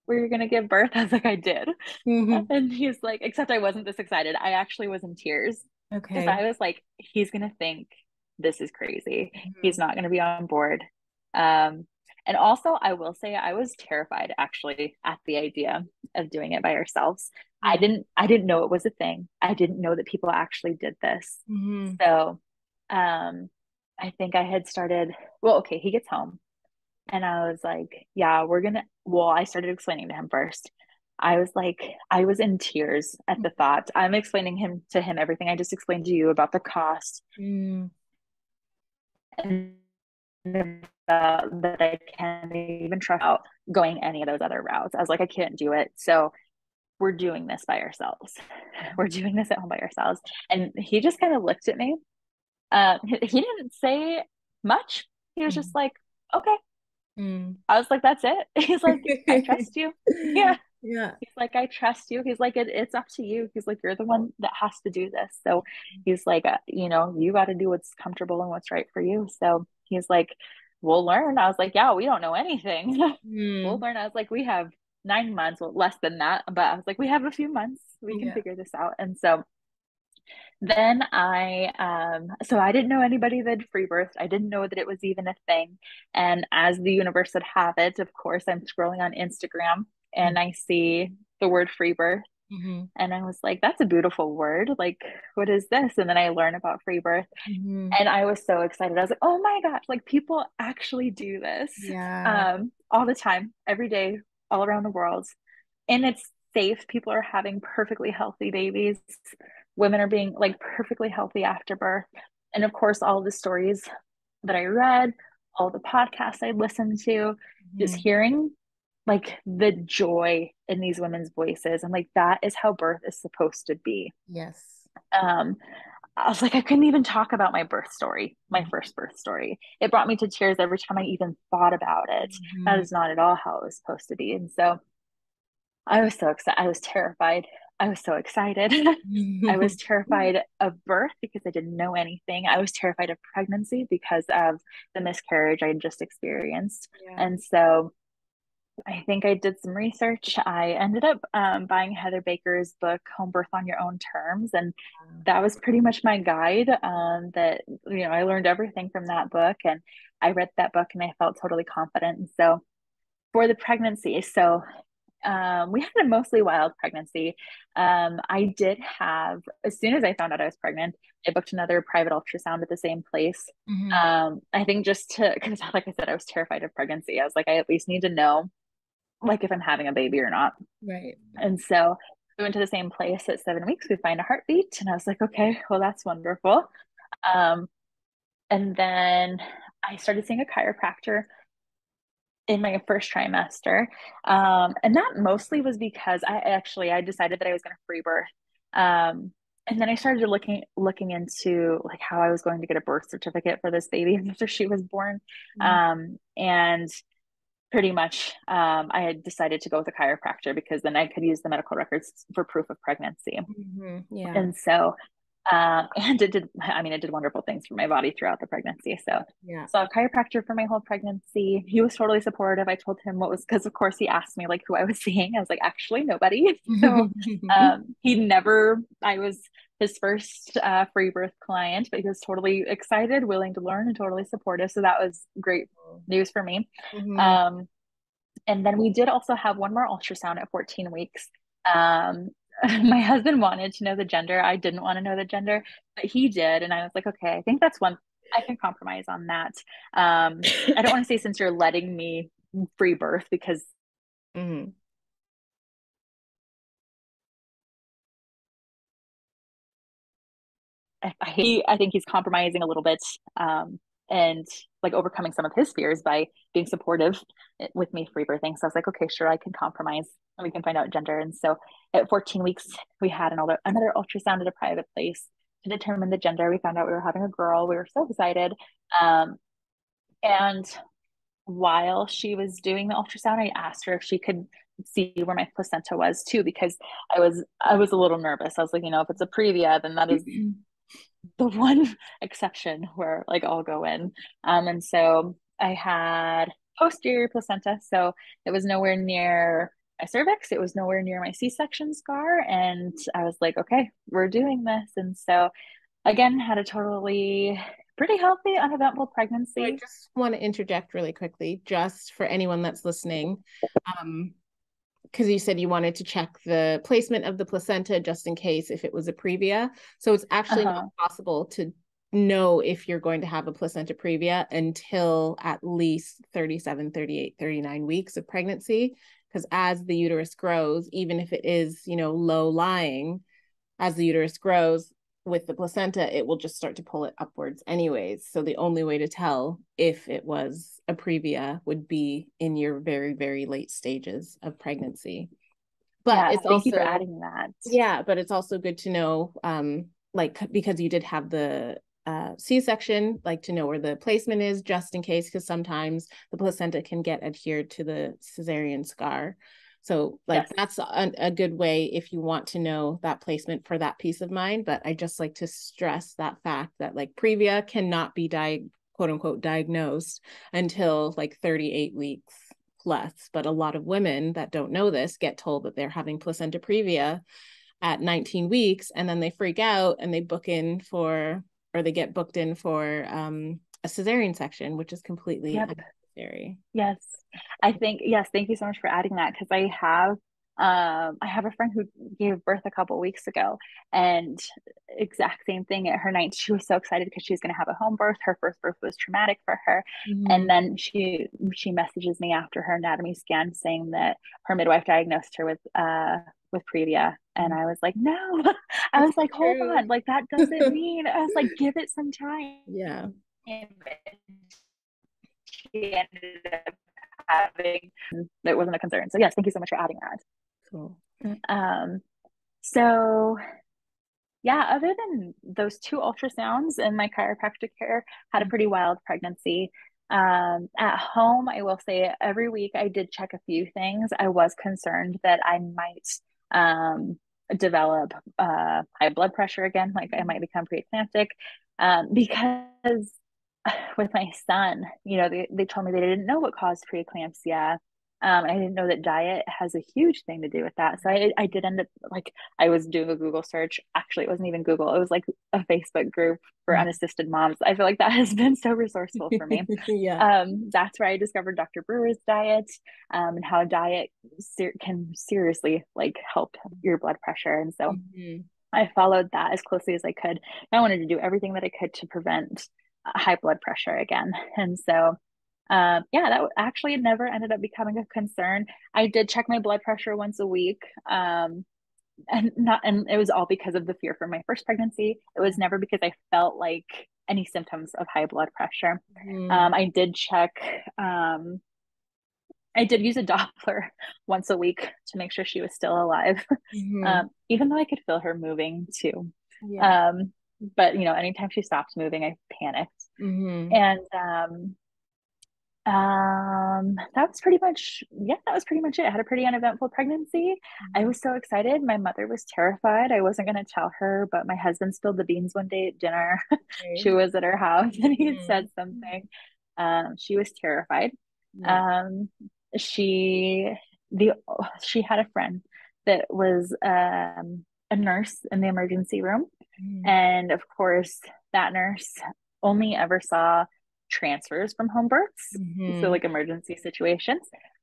you're going to give birth? I was like, I did. Hmm. And he's like, except I wasn't this excited. I actually was in tears because Okay. I was like, he's going to think this is crazy. He's Mhm. not going to be on board. Um, and also, I will say I was terrified actually at the idea of doing it by ourselves. Yeah. I didn't know it was a thing. I didn't know that people actually did this. Hmm. So, um, I think I had started, well, okay, he gets home and I was like, yeah, well, I started explaining to him first. I was like, I was in tears at the thought. I'm explaining to him everything I just explained to you about the cost Mm. and that I can't even trust out going any of those other routes. I was like, I can't do it. So we're doing this by ourselves. We're doing this at home by ourselves. And he just kind of looked at me. He didn't say much. He was just like, okay. Mm. I was like, that's it. He's like, I trust you. Yeah. Yeah. He's like, I trust you. He's like, it's up to you. He's like, you're the one that has to do this. So he's like, you got to do what's comfortable and what's right for you. So he's like, we'll learn. I was like, yeah, we don't know anything. We'll Mm. learn. I was like, we have 9 months, well, less than that. But I was like, we have a few months. We can Yeah. figure this out. And so then so I didn't know anybody that had free birth. I didn't know that it was even a thing. And as the universe would have it, of course, I'm scrolling on Instagram and I see the word free birth. Mm-hmm. And I was like, that's a beautiful word. Like, what is this? And then I learn about free birth. Hmm. And I was so excited. I was like, oh my gosh, like people actually do this Yeah. all the time, every day, all around the world. And it's safe. People are having perfectly healthy babies. Women are being like perfectly healthy after birth. And of course, all of the stories that I read, all the podcasts I listened to, just Hmm. hearing like the joy in these women's voices. And like that is how birth is supposed to be. Yes. Um, I was like, I couldn't even talk about my birth story, my Mhm. first birth story. It brought me to tears every time I even thought about it. That Mhm. is not at all how it was supposed to be. And so I was so excited. I was terrified. I was so excited. I was terrified of birth because I didn't know anything. I was terrified of pregnancy because of the miscarriage I had just experienced. Yeah. And so I think I did some research. I ended up buying Heather Baker's book, Home Birth on Your Own Terms. And that was pretty much my guide. I learned everything from that book. And I read that book and I felt totally confident. And so for the pregnancy, we had a mostly wild pregnancy. I did have, as soon as I found out I was pregnant, I booked another private ultrasound at the same place. Hmm. I think just because, like I said, I was terrified of pregnancy. I was like, I at least need to know, like, if I'm having a baby or not. Right. And so we went to the same place at 7 weeks. We find a heartbeat, and I was like, okay, well, that's wonderful. Um, and then I started seeing a chiropractor in my first trimester. And that mostly was because I decided that I was going to free birth. Um, and then I started looking into like how I was going to get a birth certificate for this baby after she was born. Mhm. And pretty much I had decided to go with a chiropractor because then I could use the medical records for proof of pregnancy. Yeah. And so, and it did wonderful things for my body throughout the pregnancy. So, Yeah. saw a chiropractor for my whole pregnancy. He was totally supportive. I told him because of course he asked me like who I was seeing. I was like, actually, nobody. So, I was his first free birth client, but he was totally excited, willing to learn, and totally supportive. So that was great news for me. Hmm. Um, and then we did also have one more ultrasound at 14 weeks. Um, my husband wanted to know the gender. I didn't want to know the gender, but he did. And I was like, okay, I think that's one I can compromise on that. I don't want to say since you're letting me free birth because Hmm. I think he's compromising a little bit and like overcoming some of his fears by being supportive with me free birthing. So I was like, okay, sure, I can compromise and we can find out gender. And so at 14 weeks, we had another ultrasound at a private place to determine the gender. We found out we were having a girl. We were so excited. Um, and while she was doing the ultrasound, I asked her if she could see where my placenta was too, because I was a little nervous. I was like, if it's a previa, then that is the one exception where like I'll go in. And so I had posterior placenta, so it was nowhere near my cervix, it was nowhere near my C-section scar, and I was like, okay, we're doing this. And so again, had a totally pretty healthy, uneventful So I pregnancy. just want to interject really quickly, just for anyone that's listening. Because you said you wanted to check the placement of the placenta just in case if it was a previa. So it's actually not Uh-huh. possible to know if you're going to have a placenta previa until at least 37, 38, 39 weeks of pregnancy. Because as the uterus grows, even if it is, low lying, as the uterus grows with the placenta, it will just start to pull it upwards anyways. So the only way to tell if it was a previa would be in your very, very late stages of pregnancy. But Yes, it's thank you for also, adding that. yeah, but it's also good to know, like, because you did have the C-section, like to know where the placement is just in case, because sometimes the placenta can get adhered to the cesarean scar. So, like, Yes. that's a good way if you want to know that placement for that peace of mind. But I just like to stress that fact that, like, previa cannot be quote unquote diagnosed until like 38 weeks plus. But a lot of women that don't know this get told that they're having placenta previa at 19 weeks, and then they freak out and they book in for, or they get booked in for a cesarean section, which is completely Yep. unnecessary. Yes. I think, yes, thank you so much for adding that because I have a friend who gave birth a couple weeks ago, and exact same thing at her ninth. She was so excited because she was going to have a home birth. Her first birth was traumatic for her. Mm-hmm. And then she messages me after her anatomy scan saying that her midwife diagnosed her with previa. And I was like, no. I It's was like, not hold true. on, like that doesn't mean. I was like, give it some time. Yeah. And she ended up having that wasn't a concern. So yes, thank you so much for adding that. Cool. Um, so yeah, other than those two ultrasounds and my chiropractic care, had a pretty wild pregnancy. At home, I will say every week I did check a few things. I was concerned that I might um, develop high blood pressure again, like I might become preeclamptic, because with my son, they told me they didn't know what caused preeclampsia. I didn't know that diet has a huge thing to do with that. So I did end up like I was doing a Google search. Actually, it wasn't even Google. It was like a Facebook group for unassisted moms. I feel like that has been so resourceful for me. Yeah. That's where I discovered Dr. Brewer's diet, and how diet can seriously like help your blood pressure. And so Mm-hmm. I followed that as closely as I could. I wanted to do everything that I could to prevent high blood pressure again. And so, yeah, that actually never ended up becoming a concern. I did check my blood pressure once a week. And it was all because of the fear for my first pregnancy. It was never because I felt like any symptoms of high blood pressure. Mm-hmm. I did check, I did use a Doppler once a week to make sure she was still alive, Mm-hmm. even though I could feel her moving too. Yeah. But anytime she stopped moving, I panicked. Mm-hmm. And that was pretty much, yeah, that was pretty much it. I had a pretty uneventful pregnancy. I was so excited. My mother was terrified. I wasn't going to tell her, but my husband spilled the beans one day at dinner. Okay. She was at her house and he had said Mm-hmm. something. She was terrified. Yeah. Um, she the she had a friend that was a nurse in the emergency room, Mm-hmm. and of course, that nurse only ever saw transfers from home births, so Mm-hmm. like emergency situations.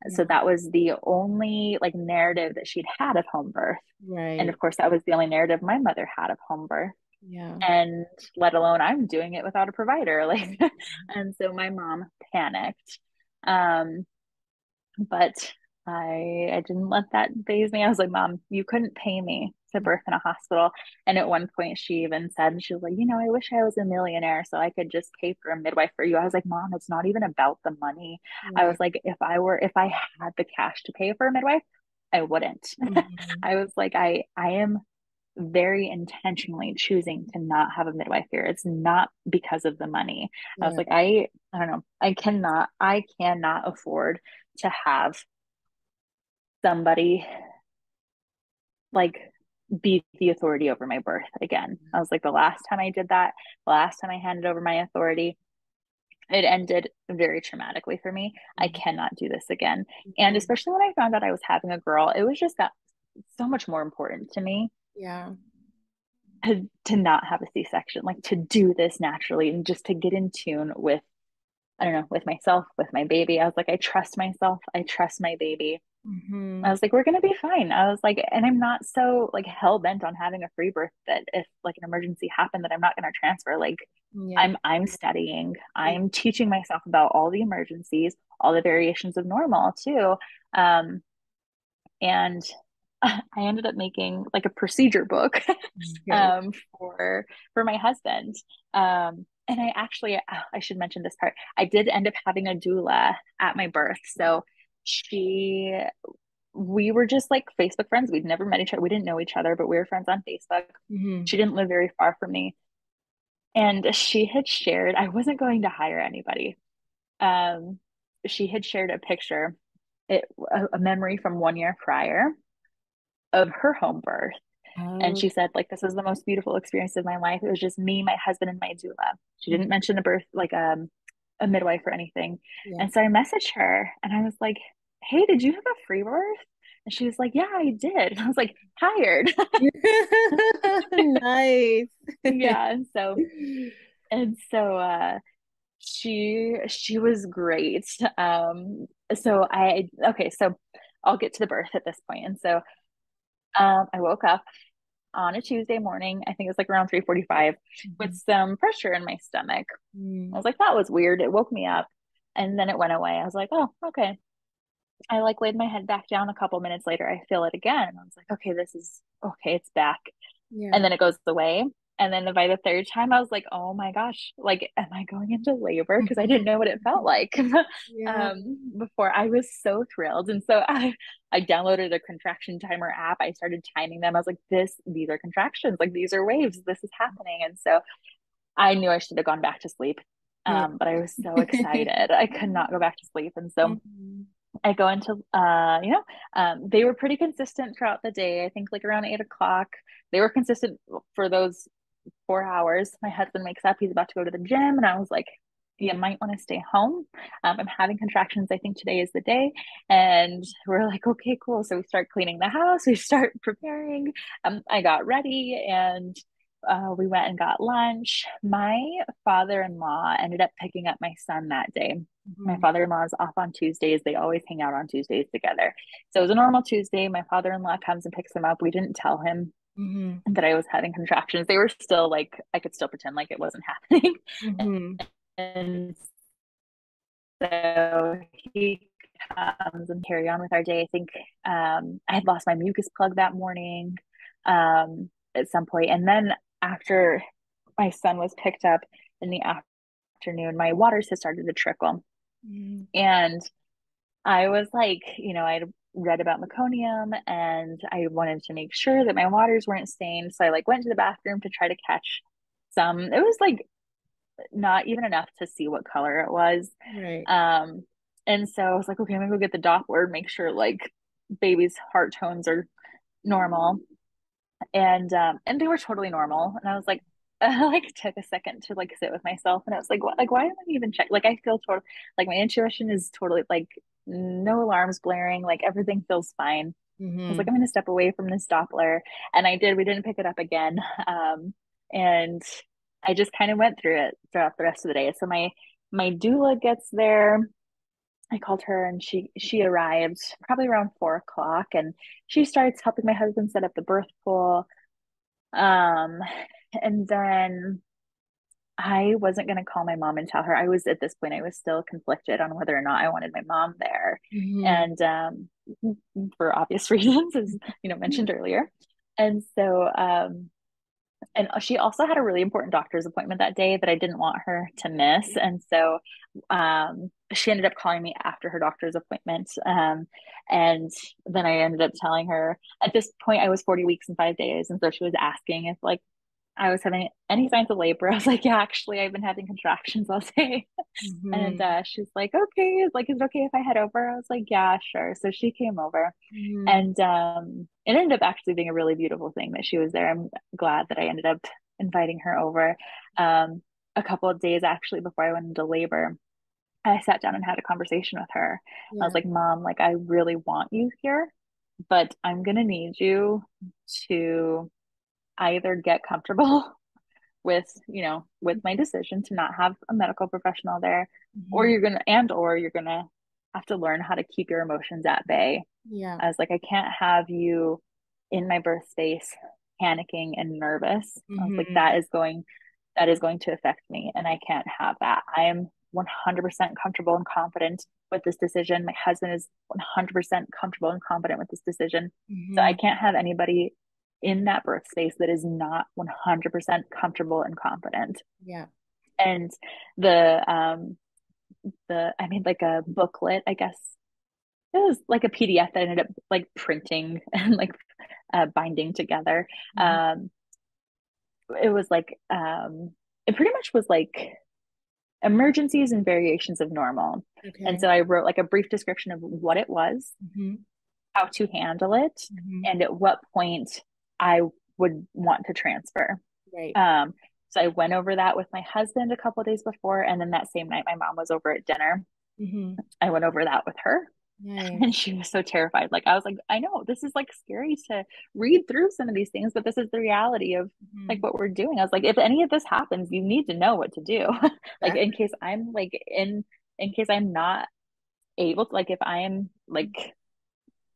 So Yeah. that was the only like narrative that she'd had of home birth. And Right. of course, that was the only narrative my mother had of home birth. Yeah. And let alone I'm doing it without a provider. Like, and so my mom panicked. Um, but I didn't let that phase me. I was like, Mom, you couldn't pay me to birth in a hospital. And at one point she even said, she was like, I wish I was a millionaire so I could just pay for a midwife for you. I was like, Mom, it's not even about the money. I was Right. like, if I had the cash to pay for a midwife, I wouldn't. Mm-hmm. I was like, I am very intentionally choosing to not have a midwife here. It's not because of the money. I was Yeah. like, I don't know. I cannot afford to have somebody like be the authority over my birth again. I was like, the last time I did that, the last time I handed over my authority, it ended very traumatically for me. I cannot do this again. And Mhm. especially when I found out I was having a girl, it was just that so much more important to me Yeah. to not have a C-section, like to do this naturally and just to get in tune with, I don't know, with myself, with my baby. I was like, I trust myself. I trust my baby. I Hmm. was like, we're gonna be fine. I was like, and I'm not so like hell bent on having a free birth that if like an emergency happened that I'm not gonna transfer. Like Yeah. I'm studying, Yeah. I'm teaching myself about all the emergencies, all the variations of normal too. Um, and I ended up making like a procedure book Okay. for my husband. And I actually, I should mention this part. I did end up having a doula at my birth. So she, we were just like Facebook friends. We'd never met each other. We didn't know each other, but we were friends on Facebook. Hmm. She didn't live very far from me. And she had shared, I wasn't going to hire anybody. Um, she had shared a picture, a memory from 1 year prior of her home birth. And Oh, she said, like, this was the most beautiful experience of my life. It was just me, my husband, and my doula. She didn't mention a birth, like a midwife or anything. yeah. And so I messaged her and I was like, hey, did you have a free birth? And she was like, yeah, I did. And I was like, hired. Nice. Yeah. And so she was great. So so I'll get to the birth at this point. And so I woke up on a Tuesday morning. I think it was like around 3:45 with Mhm. some pressure in my stomach. I Mm. was like, that was weird. It woke me up and then it went away. I was like, oh, okay. I like laid my head back down a couple minutes later. I feel it again. And I was like, okay, this is okay, it's back. And Yeah. then it goes away. And then by the third time, I was like, oh my gosh, like, am I going into labor? Because I didn't know what it felt like. Yeah. Before I was so thrilled. And so I downloaded a contraction timer app. I started timing them. I was like, these are contractions, like these are waves. This is happening. And so I knew I should have gone back to sleep. Yeah. But I was so excited. I could not go back to sleep. And so Mhm. I go into, they were pretty consistent throughout the day. I think like around 8 o'clock, they were consistent for those 4 hours. My husband wakes up, he's about to go to the gym. And I was like, you might want to stay home. I'm having contractions. I think today is the day. And we're like, okay, cool. So we start cleaning the house, we start preparing. I got ready and we went and got lunch. My father-in-law ended up picking up my son that day. My Mhm. father-in-law is off on Tuesdays. They always hang out on Tuesdays together. So it was a normal Tuesday. My father-in-law comes and picks him up. We didn't tell him Mhm. that I was having contractions. They were still like, I could still pretend like it wasn't happening. Mhm. And so he comes and carry on with our day. I think I had lost my mucus plug that morning at some point. And then after my son was picked up in the afternoon, my waters had started to trickle. Mhm. And I was like, I'd read about meconium and I wanted to make sure that my waters weren't stained. So I like went to the bathroom to try to catch some. It was like not even enough to see what color it was. Right. Um, and so I was like, okay, I'm gonna go get the Doppler, make sure like baby's heart tones are normal. And they were totally normal. And I was like, I like took a second to like sit with myself and I was like, what, like why am I even check? Like I feel total like my intuition is totally like no alarms blaring, like everything feels fine. I was like, Mhm. I'm gonna step away from this Doppler. And I did, we didn't pick it up again. And I just kind of went through it throughout the rest of the day. So my doula gets there. I called her and she arrived probably around 4 o'clock and she starts helping my husband set up the birth pool. Um, and then I wasn't going to call my mom and tell her. I was at this point, I was still conflicted on whether or not I wanted my mom there. Mhm. And for obvious reasons, as mentioned earlier. And so, and she also had a really important doctor's appointment that day that I didn't want her to miss. And so she ended up calling me after her doctor's appointment. And then I ended up telling her at this point I was 40 weeks and 5 days. And so she was asking if like I was having any signs of labor. I was like, yeah, actually, I've been having contractions all day. And Mm-hmm. she's like, okay, like, is it okay if I head over? I was like, yeah, sure. So she came over, Mm-hmm. and it ended up actually being a really beautiful thing that she was there. I'm glad that I ended up inviting her over. Um, a couple of days actually before I went into labor, I sat down and had a conversation with her. I was Yeah. like, Mom, like, I really want you here, but I'm gonna need you to either get comfortable with, with my decision to not have a medical professional there, or Mm-hmm. you're gonna have to learn how to keep your emotions at bay. Yeah. I was like, I can't have you in my birth space panicking and nervous. I was like, Mm-hmm. that is going to affect me, and I can't have that. I am 100% comfortable and confident with this decision. My husband is 100% comfortable and confident with this decision. So I Mm-hmm. can't have anybody in that birth space that is not 100% comfortable and confident. Yeah. And I made like a booklet, I guess. It was like a PDF that I ended up like printing and like binding together. Mm-hmm. Um, it was like it pretty much was like emergencies and variations of normal. And Okay. so I wrote like a brief description of what it was, Mm-hmm. how to handle it, Mm-hmm. and at what point I would want to transfer. Right. Um, so I went over that with my husband a couple of days before, and then that same night my mom was over at dinner. Mm-hmm. I went over that with her. And Nice. she was so terrified. Like, I was like, I know this is like scary to read through some of these things, but this is the reality of like Mm-hmm. what we're doing. I was like, if any of this happens, you need to know what to do. Like in Exactly. case I'm like in case I'm not able to, like if I am like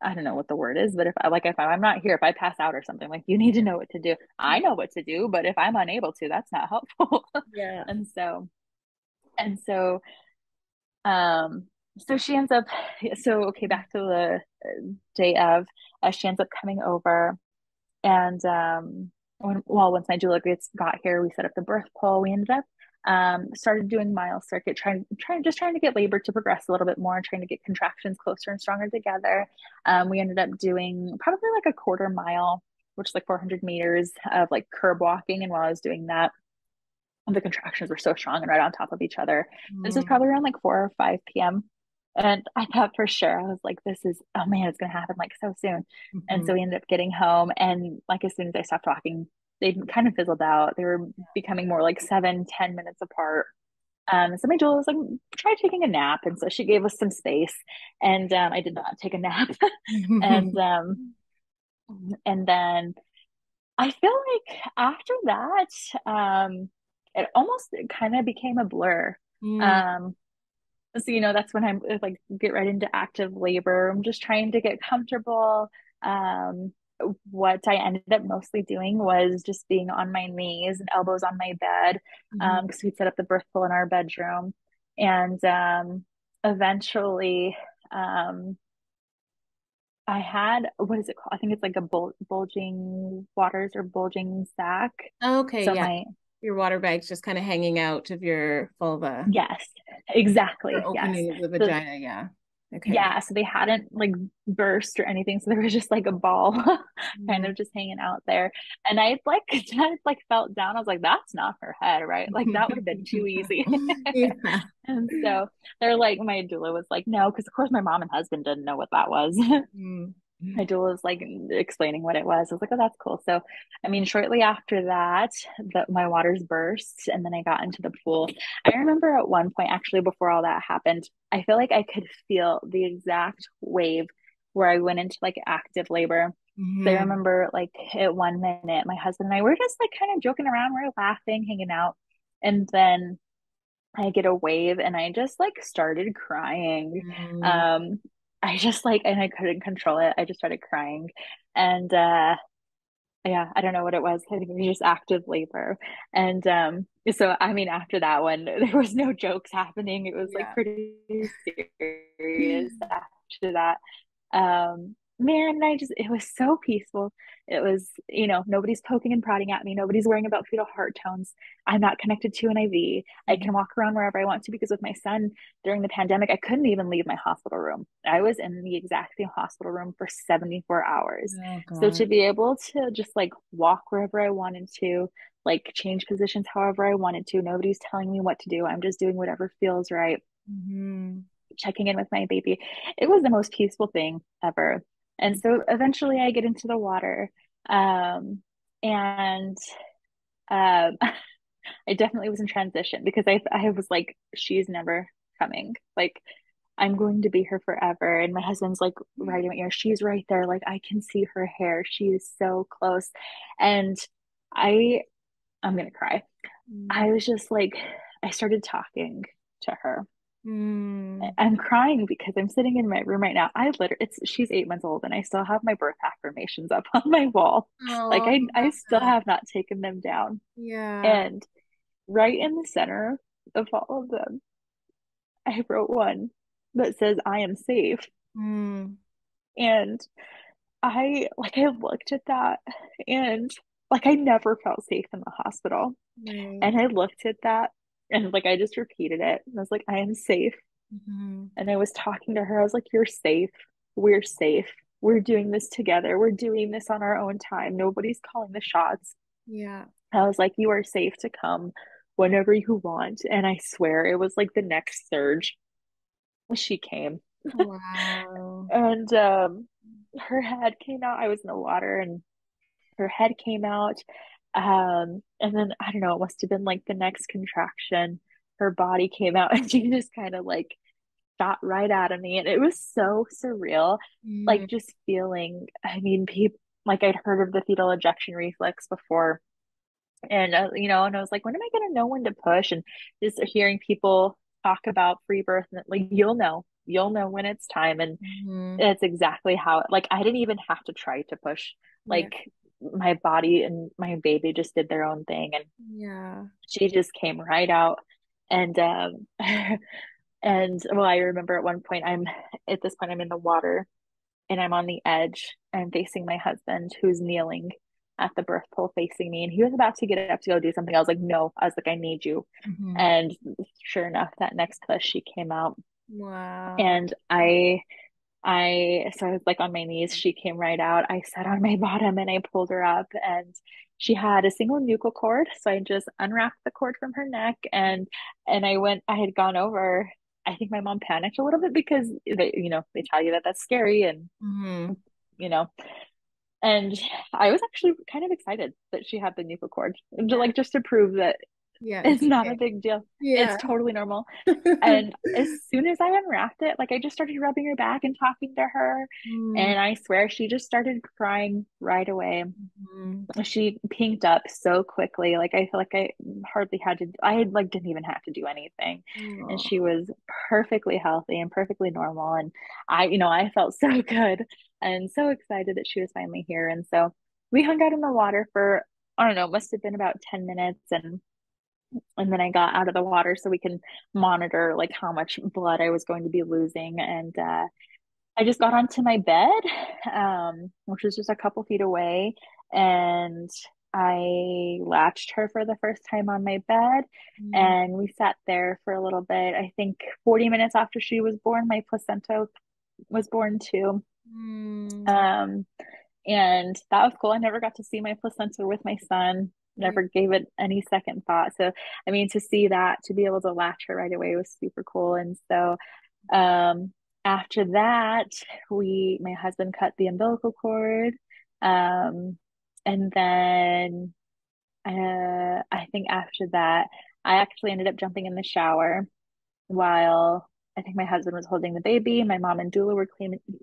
I don't know what the word is, but if I'm not here, if I pass out or something, like you need to know what to do. I know what to do, but if I'm unable to, that's not helpful. Yeah. And so and so um so she ends up so okay, back to the day of she ends up coming over, and once my doula got here, we set up the birth pool. We ended up started doing mile circuit, trying to get labor to progress a little bit more, trying to get contractions closer and stronger together. We ended up doing probably like a quarter mile, which is like 400 meters of like curb walking. And while I was doing that, the contractions were so strong and right on top of each other. This is Mm-hmm. probably around like 4 or 5 p.m. And I thought for sure, I was like, this is, oh man, it's going to happen like so soon. And Mm-hmm. so we ended up getting home. And like as soon as I stopped talking, they kind of fizzled out. They were becoming more like 7, 10 minutes apart. So my doula was like, try taking a nap. And so she gave us some space. And I did not take a nap. and and then I feel like after that, it almost kind of became a blur. Mm, Um, so that's when I'm like get right into active labor. I'm just trying to get comfortable. Um, what I ended up mostly doing was just being on my knees and elbows on my bed, mhm. because we'd set up the birth pool in our bedroom, and eventually, um, I had what is it called? I think it's like a bulging waters or bulging sac. Okay, So yeah. my Your water bag's just kind of hanging out of your vulva yes, or exactly, yes. opening of the So vagina. Yeah. Okay. yeah, so they hadn't like burst or anything, so there was just like a ball kind Mm. of just hanging out there. And I like kind of like felt down. I was like, that's not her head, right? Like that would have been too easy. Yeah. And so they're like, my doula was like, no, because of course my mom and husband didn't know what that was. Mm. My doula was like explaining what it was. I was like, oh, that's cool. So, I mean, shortly after that, my waters burst, and then I got into the pool. I remember at one point, actually, before all that happened, I feel like I could feel the exact wave where I went into like active labor. So I Mhm. remember like at one minute, my husband and I were just like kind of joking around, we are laughing, hanging out, and then I get a wave and I just like started crying. Mm. Um, I just like, and I couldn't control it. I just started crying. And yeah, I don't know what it was. I think it was just active labor. And so, I mean, after that one, there was no jokes happening. It was like Yeah. pretty serious after that. Man, it was so peaceful. It was, nobody's poking and prodding at me. Nobody's worrying about fetal heart tones. I'm not connected to an IV. I Mhm. can walk around wherever I want to, because with my son during the pandemic, I couldn't even leave my hospital room. I was in the exact same hospital room for 74 hours. Oh So to God. be able to just like walk wherever I wanted to, like change positions however I wanted to. Nobody's telling me what to do. I'm just doing whatever feels right, Mhm. checking in with my baby. It was the most peaceful thing ever. And so eventually I get into the water. Um, and I definitely was in transition because I was like, she's never coming. Like, I'm going to be here forever. And my husband's like right in my ear, she's right there. Like, I can see her hair. She is so close. And I, I'm gonna cry. Mm. I was just like, I started talking to her. Mm. I'm crying because I'm sitting in my room right now. I literally, she's 8 months old and I still have my birth affirmations up on my wall. Like Oh, I still have not taken them down. yeah. And right in the center of all of them, I wrote one that says, I am safe. Mm. And I looked at that and like I never felt safe in the hospital. Right. And I looked at that and like I just repeated it. And I was like, I am safe. Mhm. And I was talking to her. I was like, you're safe. We're safe. We're doing this together. We're doing this on our own time. Nobody's calling the shots. Yeah. I was like, you are safe to come whenever you want. And I swear it was like the next surge. She came. Wow. And her head came out. I was in the water and her head came out. And then I don't know, it must have been like the next contraction. Her body came out and she just kind of like shot right out of me. And it was so surreal. Mm. Like just feeling, I mean, people like I'd heard of the fetal ejection reflex before. And and I was like, when am I gonna know when to push? And just hearing people talk about free birth and like you'll know when it's time. And Mhm. it's exactly how like I didn't even have to try to push. Yeah. Like my body and my baby just did their own thing and Yeah. she just came right out. And and well, I remember at one point at this point I'm in the water and I'm on the edge and facing my husband who's kneeling at the birth pool facing me. And he was about to get up to go do something. I was like, no, I was like, I need you. Mhm. And sure enough, that next push, she came out. Wow. And so I was like on my knees. She came right out. I sat on my bottom and I pulled her up and she had a single nuchal cord. So I just unwrapped the cord from her neck and I had gone over. I think my mom panicked a little bit because they tell you that that's scary and Mhm. you know, and I was actually kind of excited that she had the nuchal cord, Yeah. just to prove that Yeah, it's it's not a okay. big deal. It's Yeah. totally normal. And as soon as I unwrapped it, like I just started rubbing her back and talking to her. Mm. And I swear she just started crying right away. Mhm. She pinked up so quickly. Like I feel like I had like didn't even have to do anything. And she Oh. was perfectly healthy and perfectly normal. And I felt so good and so excited that she was finally here. And so we hung out in the water for, I don't know, it must have been about 10 minutes. And then I got out of the water so we can monitor like how much blood I was going to be losing. And I just got onto my bed, which was just a couple feet away, and I latched her for the first time on my bed. Mm. And we sat there for a little bit. I think 40 minutes after she was born, my placenta was born too. Mm. Um, and that was cool. I never got to see my placenta with my son, Yeah. never gave it any second thought. So, I mean, to see that, to be able to latch her right away was super cool. And so, um, after that, my husband cut the umbilical cord. Um, and then, I think after that, I actually ended up jumping in the shower while I think my husband was holding the baby. My mom and doula were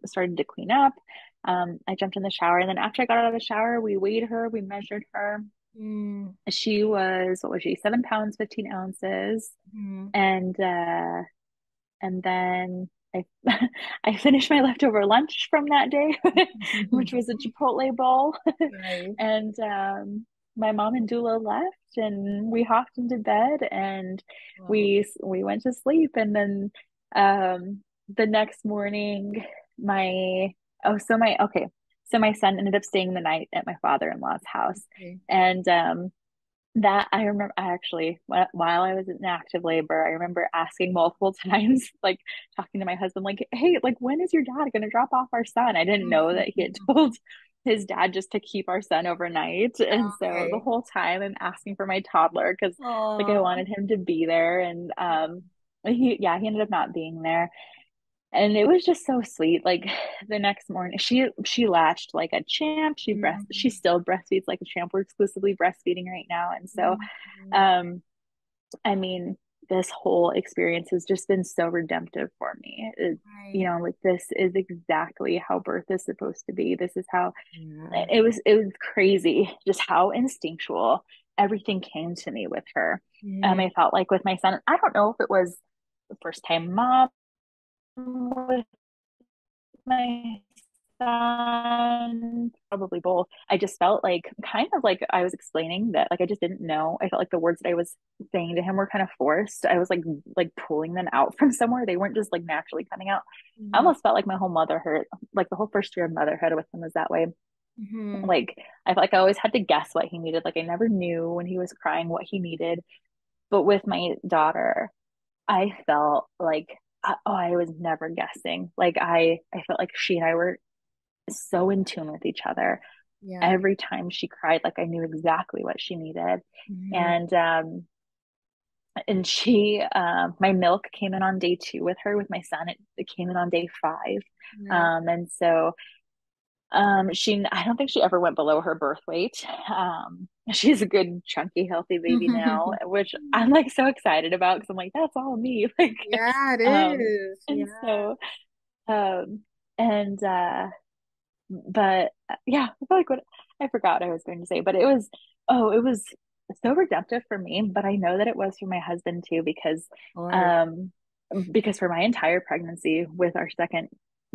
starting to clean up. I jumped in the shower, and then after I got out of the shower, we weighed her, we measured her. Mm. She was, what was she, 7 pounds, 15 ounces, Mm. and then I I finished my leftover lunch from that day, which was a Chipotle bowl, Nice. and my mom and doula left, and we hopped into bed, and Wow. we went to sleep, and then the next morning, my oh, so my okay, so my son ended up staying the night at my father-in-law's house, Okay. and that I remember I actually while I was in active labor, I remember asking multiple times, like talking to my husband, like, hey, like when is your dad gonna drop off our son? I didn't know that he had told his dad just to keep our son overnight. And so the Okay. whole time I'm asking for my toddler because like I Oh. wanted him to be there. And he ended up not being there. And it was just so sweet. Like the next morning, she latched like a champ. She still breastfeeds like a champ. We're exclusively breastfeeding right now. And so um I mean, this whole experience has just been so redemptive for me. Right. Like this is exactly how birth is supposed to be. This is how Yeah. it was crazy just how instinctual everything came to me with her. Mhm. I felt like with my son, I don't know if it was the first time mom with my son, probably both. I just felt like kind of like I was explaining that like I just didn't know. I felt like the words that I was saying to him were kind of forced. I was like pulling them out from somewhere. They weren't just like naturally coming out. I Mhm. almost felt like my whole motherhood, like the whole first year of motherhood with him was that way. Mhm. Like I felt like I always had to guess what he needed. Like I never knew when he was crying what he needed. But with my daughter, I felt like I was never guessing. Like I felt like she and I were so in tune with each other. Yeah. Every time she cried, like I knew exactly what she needed. Mhm. And she my milk came in on day 2 with her. With my son, it came in on day 5. Right. And so I don't think she ever went below her birth weight. She's a good chunky healthy baby now, which I'm like so excited about because I'm like that's all me. Like Yeah, it um is. and Yeah. so um and but yeah, I feel like what I forgot what I was going to say, but it was so redemptive for me, but I know that it was for my husband too, Or um because for my entire pregnancy with our second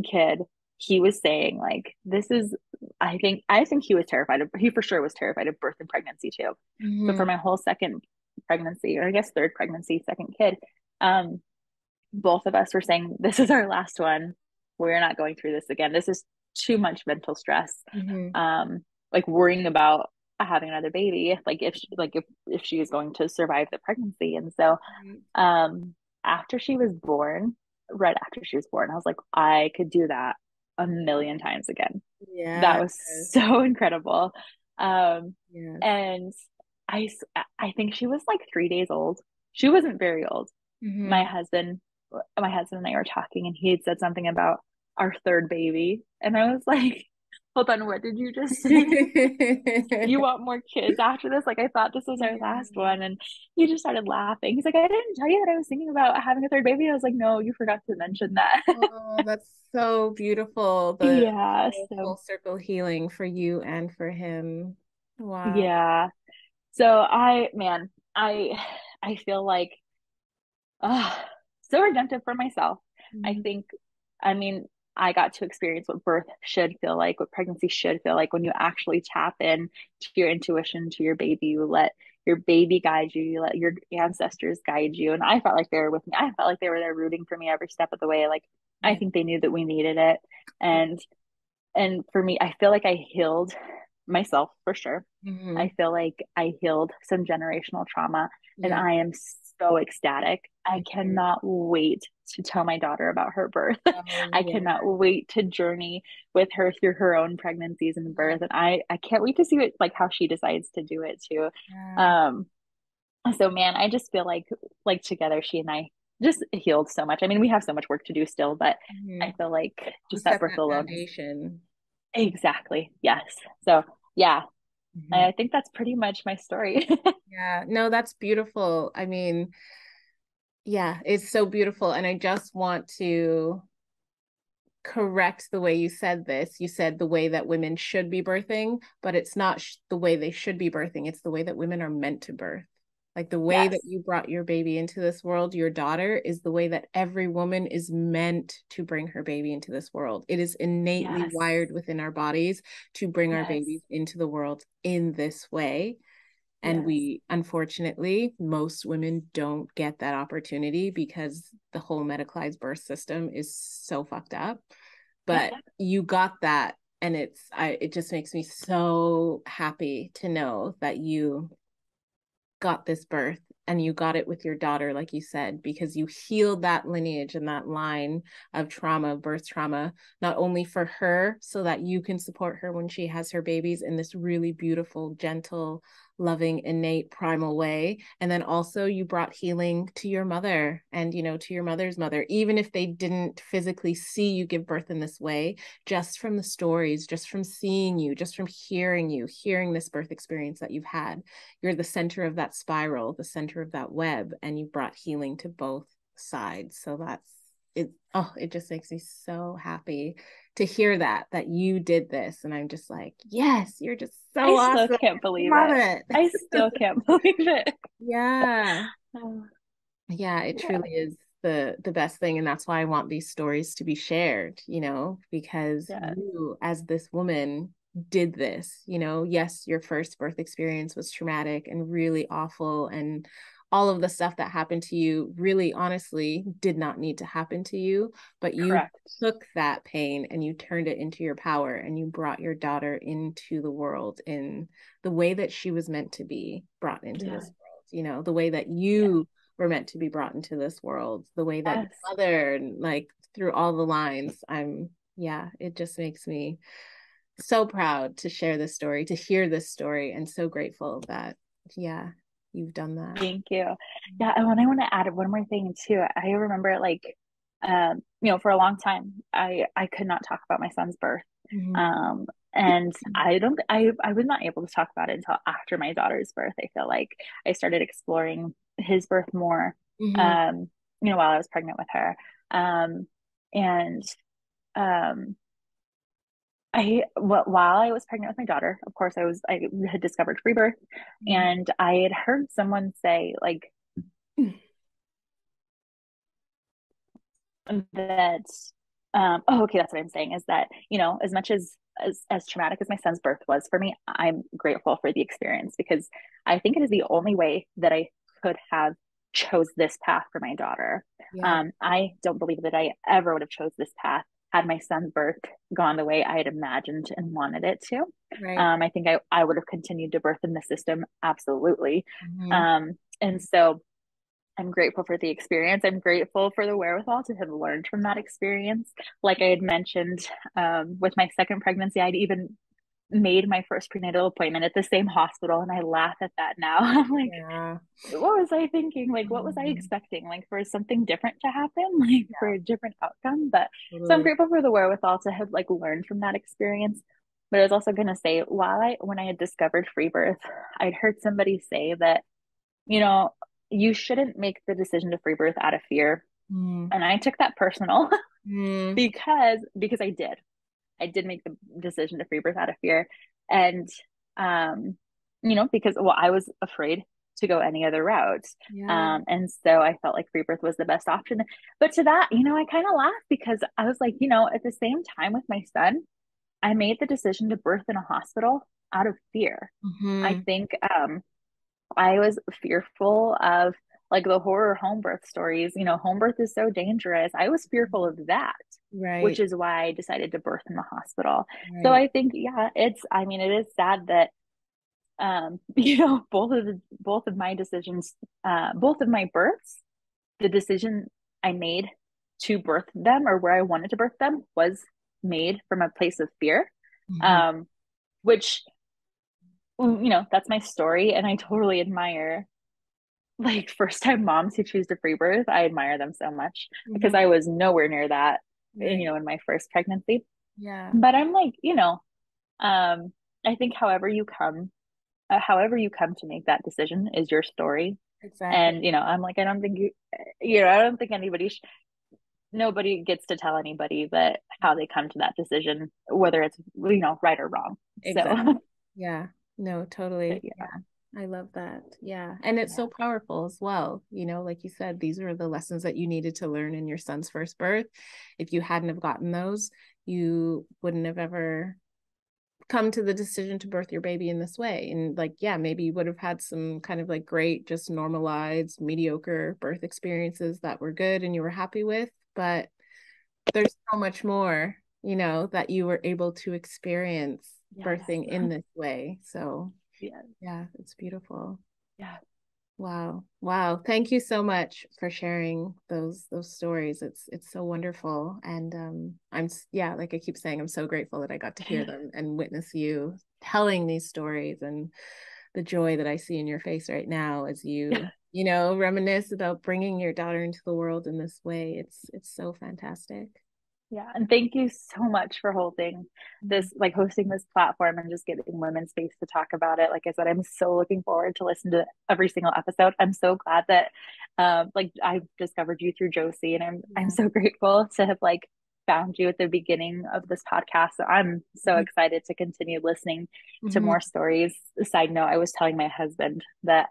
kid, he was saying like this is I think he for sure was terrified of birth and pregnancy too. So for mhm. my whole second pregnancy, or I guess third pregnancy, second kid, um both of us were saying, this is our last one. We're not going through this again. This is too much mental stress. Mhm. Like worrying about having another baby, like if she is going to survive the pregnancy. And so Right. um after she was born, right after she was born, I was like, I could do that a million times again. That Yes. was so incredible. Um Yes. and I I think she was like 3 days old. She wasn't very old. my Mhm. husband my husband and I were talking and he had said something about our third baby and I was like, hold on, what did you just say? You want more kids after this? Like I thought this was our last Yeah. one. And he just started laughing. He's like, I didn't tell you that I was thinking about having a third baby. I was like, no, you forgot to mention that. Oh, that's so beautiful. The Yeah, whole so full circle healing for you and for him. Wow. yeah. So I feel like uh, so redemptive for myself. I Mhm. think, I mean, I got to experience what birth should feel like, what pregnancy should feel like when you actually tap in to your intuition, to your baby. You let your baby guide you, you let your ancestors guide you. And I felt like they were with me. I felt like they were there rooting for me every step of the way. Like, I Yeah. think they knew that we needed it. And for me, I feel like I healed myself for sure. Hmm. I feel like I healed some generational trauma and Yeah. I am so ecstatic. I Mhm. cannot wait to tell my daughter about her birth. Oh, I yeah. cannot wait to journey with her through her own pregnancies and Yeah. birth. And I can't wait to see what like how she decides to do it too. Yeah. Um so man, I just feel like together she and I just healed so much. I mean, we have so much work to do still, but Mhm. I feel like You just that set birth that alone has foundation. exactly. Yes. So, yeah, Mhm. I think that's pretty much my story. Yeah. No, that's beautiful. I mean, yeah, it's so beautiful. And I just want to correct the way you said this. You said the way that women should be birthing, but it's not the way they should be birthing. It's the way that women are meant to birth. Like the way that Yes. you brought your baby into this world, your daughter, is the way that every woman is meant to bring her baby into this world. It is innately Yes. wired within our bodies to bring our Yes. babies into the world in this way. And Yes. we, unfortunately, most women don't get that opportunity because the whole medicalized birth system is so fucked up. But you got that. And it just makes me so happy to know that you got this birth and you got it with your daughter, like you said, because you healed that lineage and that line of trauma, birth trauma, not only for her so that you can support her when she has her babies in this really beautiful, gentle, loving, innate, primal way. And then also you brought healing to your mother and, to your mother's mother, even if they didn't physically see you give birth in this way, just from the stories, just from seeing you, just from hearing you, hearing this birth experience that you've had. You're the center of that spiral, the center of that web, and you brought healing to both sides. So that's it. Oh, it just makes me so happy to hear that you did this. And I'm just like, yes, you're just so I still awesome. can't believe Love it. it. I still can't believe it. Yeah. Oh, Yeah, it yeah. truly is the best thing. And that's why I want these stories to be shared, because Yeah. you as this woman did this, yes, your first birth experience was traumatic and really awful, and all of the stuff that happened to you really honestly did not need to happen to you, but you Correct. took that pain and you turned it into your power, and you brought your daughter into the world in the way that she was meant to be brought into Yeah. this world, the way that Yeah. you were meant to be brought into this world, the way that your Yes. mother, and like through all the lines. Yeah, it just makes me so proud to share this story, to hear this story, and so grateful that, yeah, you've done that. Thank you. Yeah, and I want to add one more thing too. I remember for a long time I could not talk about my son's birth. Mm-hmm. Um, and I don't I was not able to talk about it until after my daughter's birth. I feel like I started exploring his birth more Mm-hmm. um, while I was pregnant with her. And um while I was pregnant with my daughter, of course, I had discovered free birth, and I had heard someone say like that. Oh, okay, that's what I'm saying is that as much as traumatic as my son's birth was for me, I'm grateful for the experience because I think it is the only way that I could have chose this path for my daughter. Yeah. I don't believe that I ever would have chose this path had my son's birth gone the way I had imagined and wanted it to. Right. I think I would have continued to birth in the system, absolutely. Mm-hmm. And so I'm grateful for the experience. I'm grateful for the wherewithal to have learned from that experience. Like I had mentioned, with my second pregnancy, I'd even made my first prenatal appointment at the same hospital, and I laugh at that now. I'm like, Yeah. what was I thinking? Like, what was I Mm-hmm. expecting? Like, for something different to happen, like for Yeah, a different outcome. But so I'm totally. grateful for the wherewithal to have like learned from that experience. But I was also going to say, when I had discovered free birth, I'd heard somebody say that, you know, you shouldn't make the decision to free birth out of fear. Mm-hmm. And I took that personal because I did. I did make the decision to free birth out of fear. And because I was afraid to go any other route. Yeah. And so I felt like free birth was the best option. But to that, I kind of laughed because I was like, at the same time with my son, I made the decision to birth in a hospital out of fear. I Mm-hmm. think I was fearful of like the horror home birth stories. Home birth is so dangerous. I was fearful of that, which Right. is why I decided to birth in the hospital. So Right. I think, yeah, it is sad that, both of my decisions, both of my births, the decision I made to birth them or where I wanted to birth them was made from a place of fear, Mm-hmm. um, which, that's my story. And I totally admire like first time moms who choose to free birth. I admire them so much because Mm-hmm. I was nowhere near that, Right. in my first pregnancy. Yeah. But I'm like, I think however you come to make that decision is your story. Exactly. And, I'm like, I don't think I don't think nobody gets to tell anybody that how they come to that decision, whether it's, right or wrong. Exactly. So, Yeah. No, totally. yeah, Yeah. I love that. Yeah. And it's yeah, so powerful as well. Like you said, these are the lessons that you needed to learn in your son's first birth. If you hadn't have gotten those, you wouldn't have ever come to the decision to birth your baby in this way. And like, yeah, maybe you would have had some kind of like great, just normalized, mediocre birth experiences that were good and you were happy with, but there's so much more, that you were able to experience yes, birthing in this way. So yeah, yeah, it's beautiful. yeah. Wow. Wow. Thank you so much for sharing those stories. It's so wonderful. And yeah, like I keep saying, I'm so grateful that I got to hear them and witness you telling these stories, and the joy that I see in your face right now as reminisce about bringing your daughter into the world in this way. It's so fantastic. Yeah, and thank you so much for holding this, like hosting this platform and just giving women space to talk about it. Like I said, I'm so looking forward to listen to every single episode. I'm so glad that like I discovered you through Josie, and I'm Yeah. so grateful to have like found you at the beginning of this podcast. So I'm so excited to continue listening to Mhm. more stories. Side note, I was telling my husband that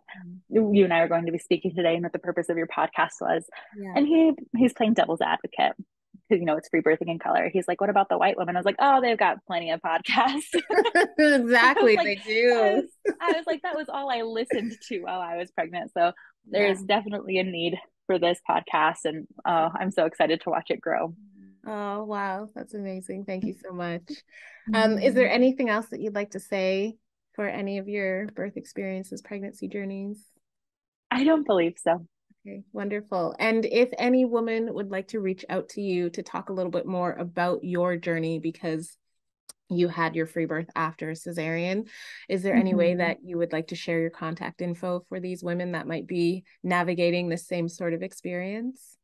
you and I are going to be speaking today and what the purpose of your podcast was. Yeah. And he's playing devil's advocate because it's free birthing in color. He's like, "What about the white women?" I was like, "Oh, they've got plenty of podcasts." I was Exactly, like, they do. I was like, that was all I listened to while I was pregnant. So there Yeah. is definitely a need for this podcast, and I'm so excited to watch it grow. Oh, wow. That's amazing. Thank you so much. Is there Mhm. anything else that you'd like to say for any of your birth experiences, pregnancy journeys? I don't believe so. Okay, wonderful. And if any woman would like to reach out to you to talk a little bit more about your journey, because you had your free birth after a cesarean, is there any way Mhm. that you would like to share your contact info for these women that might be navigating the same sort of experience?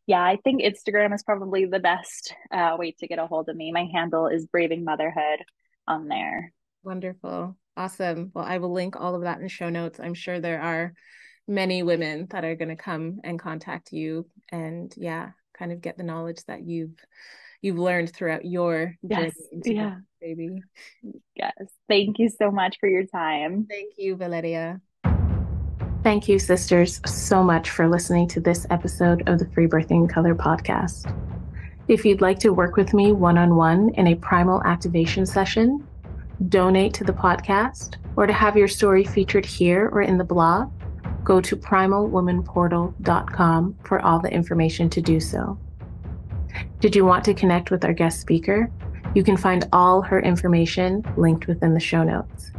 Yeah, I think Instagram is probably the best way to get a hold of me. My handle is Braving Motherhood on there. Wonderful. Awesome. Well, I will link all of that in show notes. I'm sure there are many women that are going to come and contact you and yeah, kind of get the knowledge that you've learned throughout your journey Yes. into the Yeah. baby. Yes. Thank you so much for your time. Thank you, Valeria. Thank you, sisters, so much for listening to this episode of the Free Birthing Color podcast. If you'd like to work with me one-on-one in a primal activation session, donate to the podcast, or to have your story featured here or in the blog, go to primalwomanportal.com for all the information to do so. Did you want to connect with our guest speaker? You can find all her information linked within the show notes.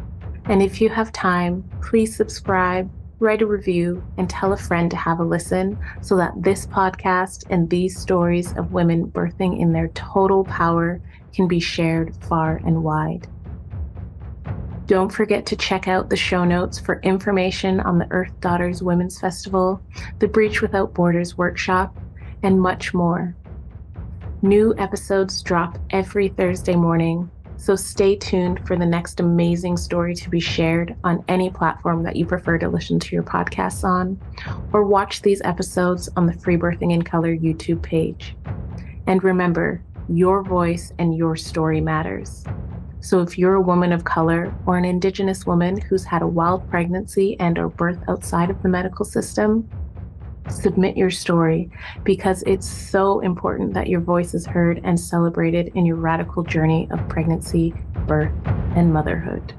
And if you have time, please subscribe, write a review, and tell a friend to have a listen so that this podcast and these stories of women birthing in their total power can be shared far and wide. Don't forget to check out the show notes for information on the Earth Daughters Women's Festival, the Breach Without Borders workshop, and much more. New episodes drop every Thursday morning, so stay tuned for the next amazing story to be shared on any platform that you prefer to listen to your podcasts on, or watch these episodes on the Free Birthing in Color YouTube page. And remember, your voice and your story matters. So if you're a woman of color or an Indigenous woman who's had a wild pregnancy and or birth outside of the medical system, submit your story because it's so important that your voice is heard and celebrated in your radical journey of pregnancy, birth, and motherhood.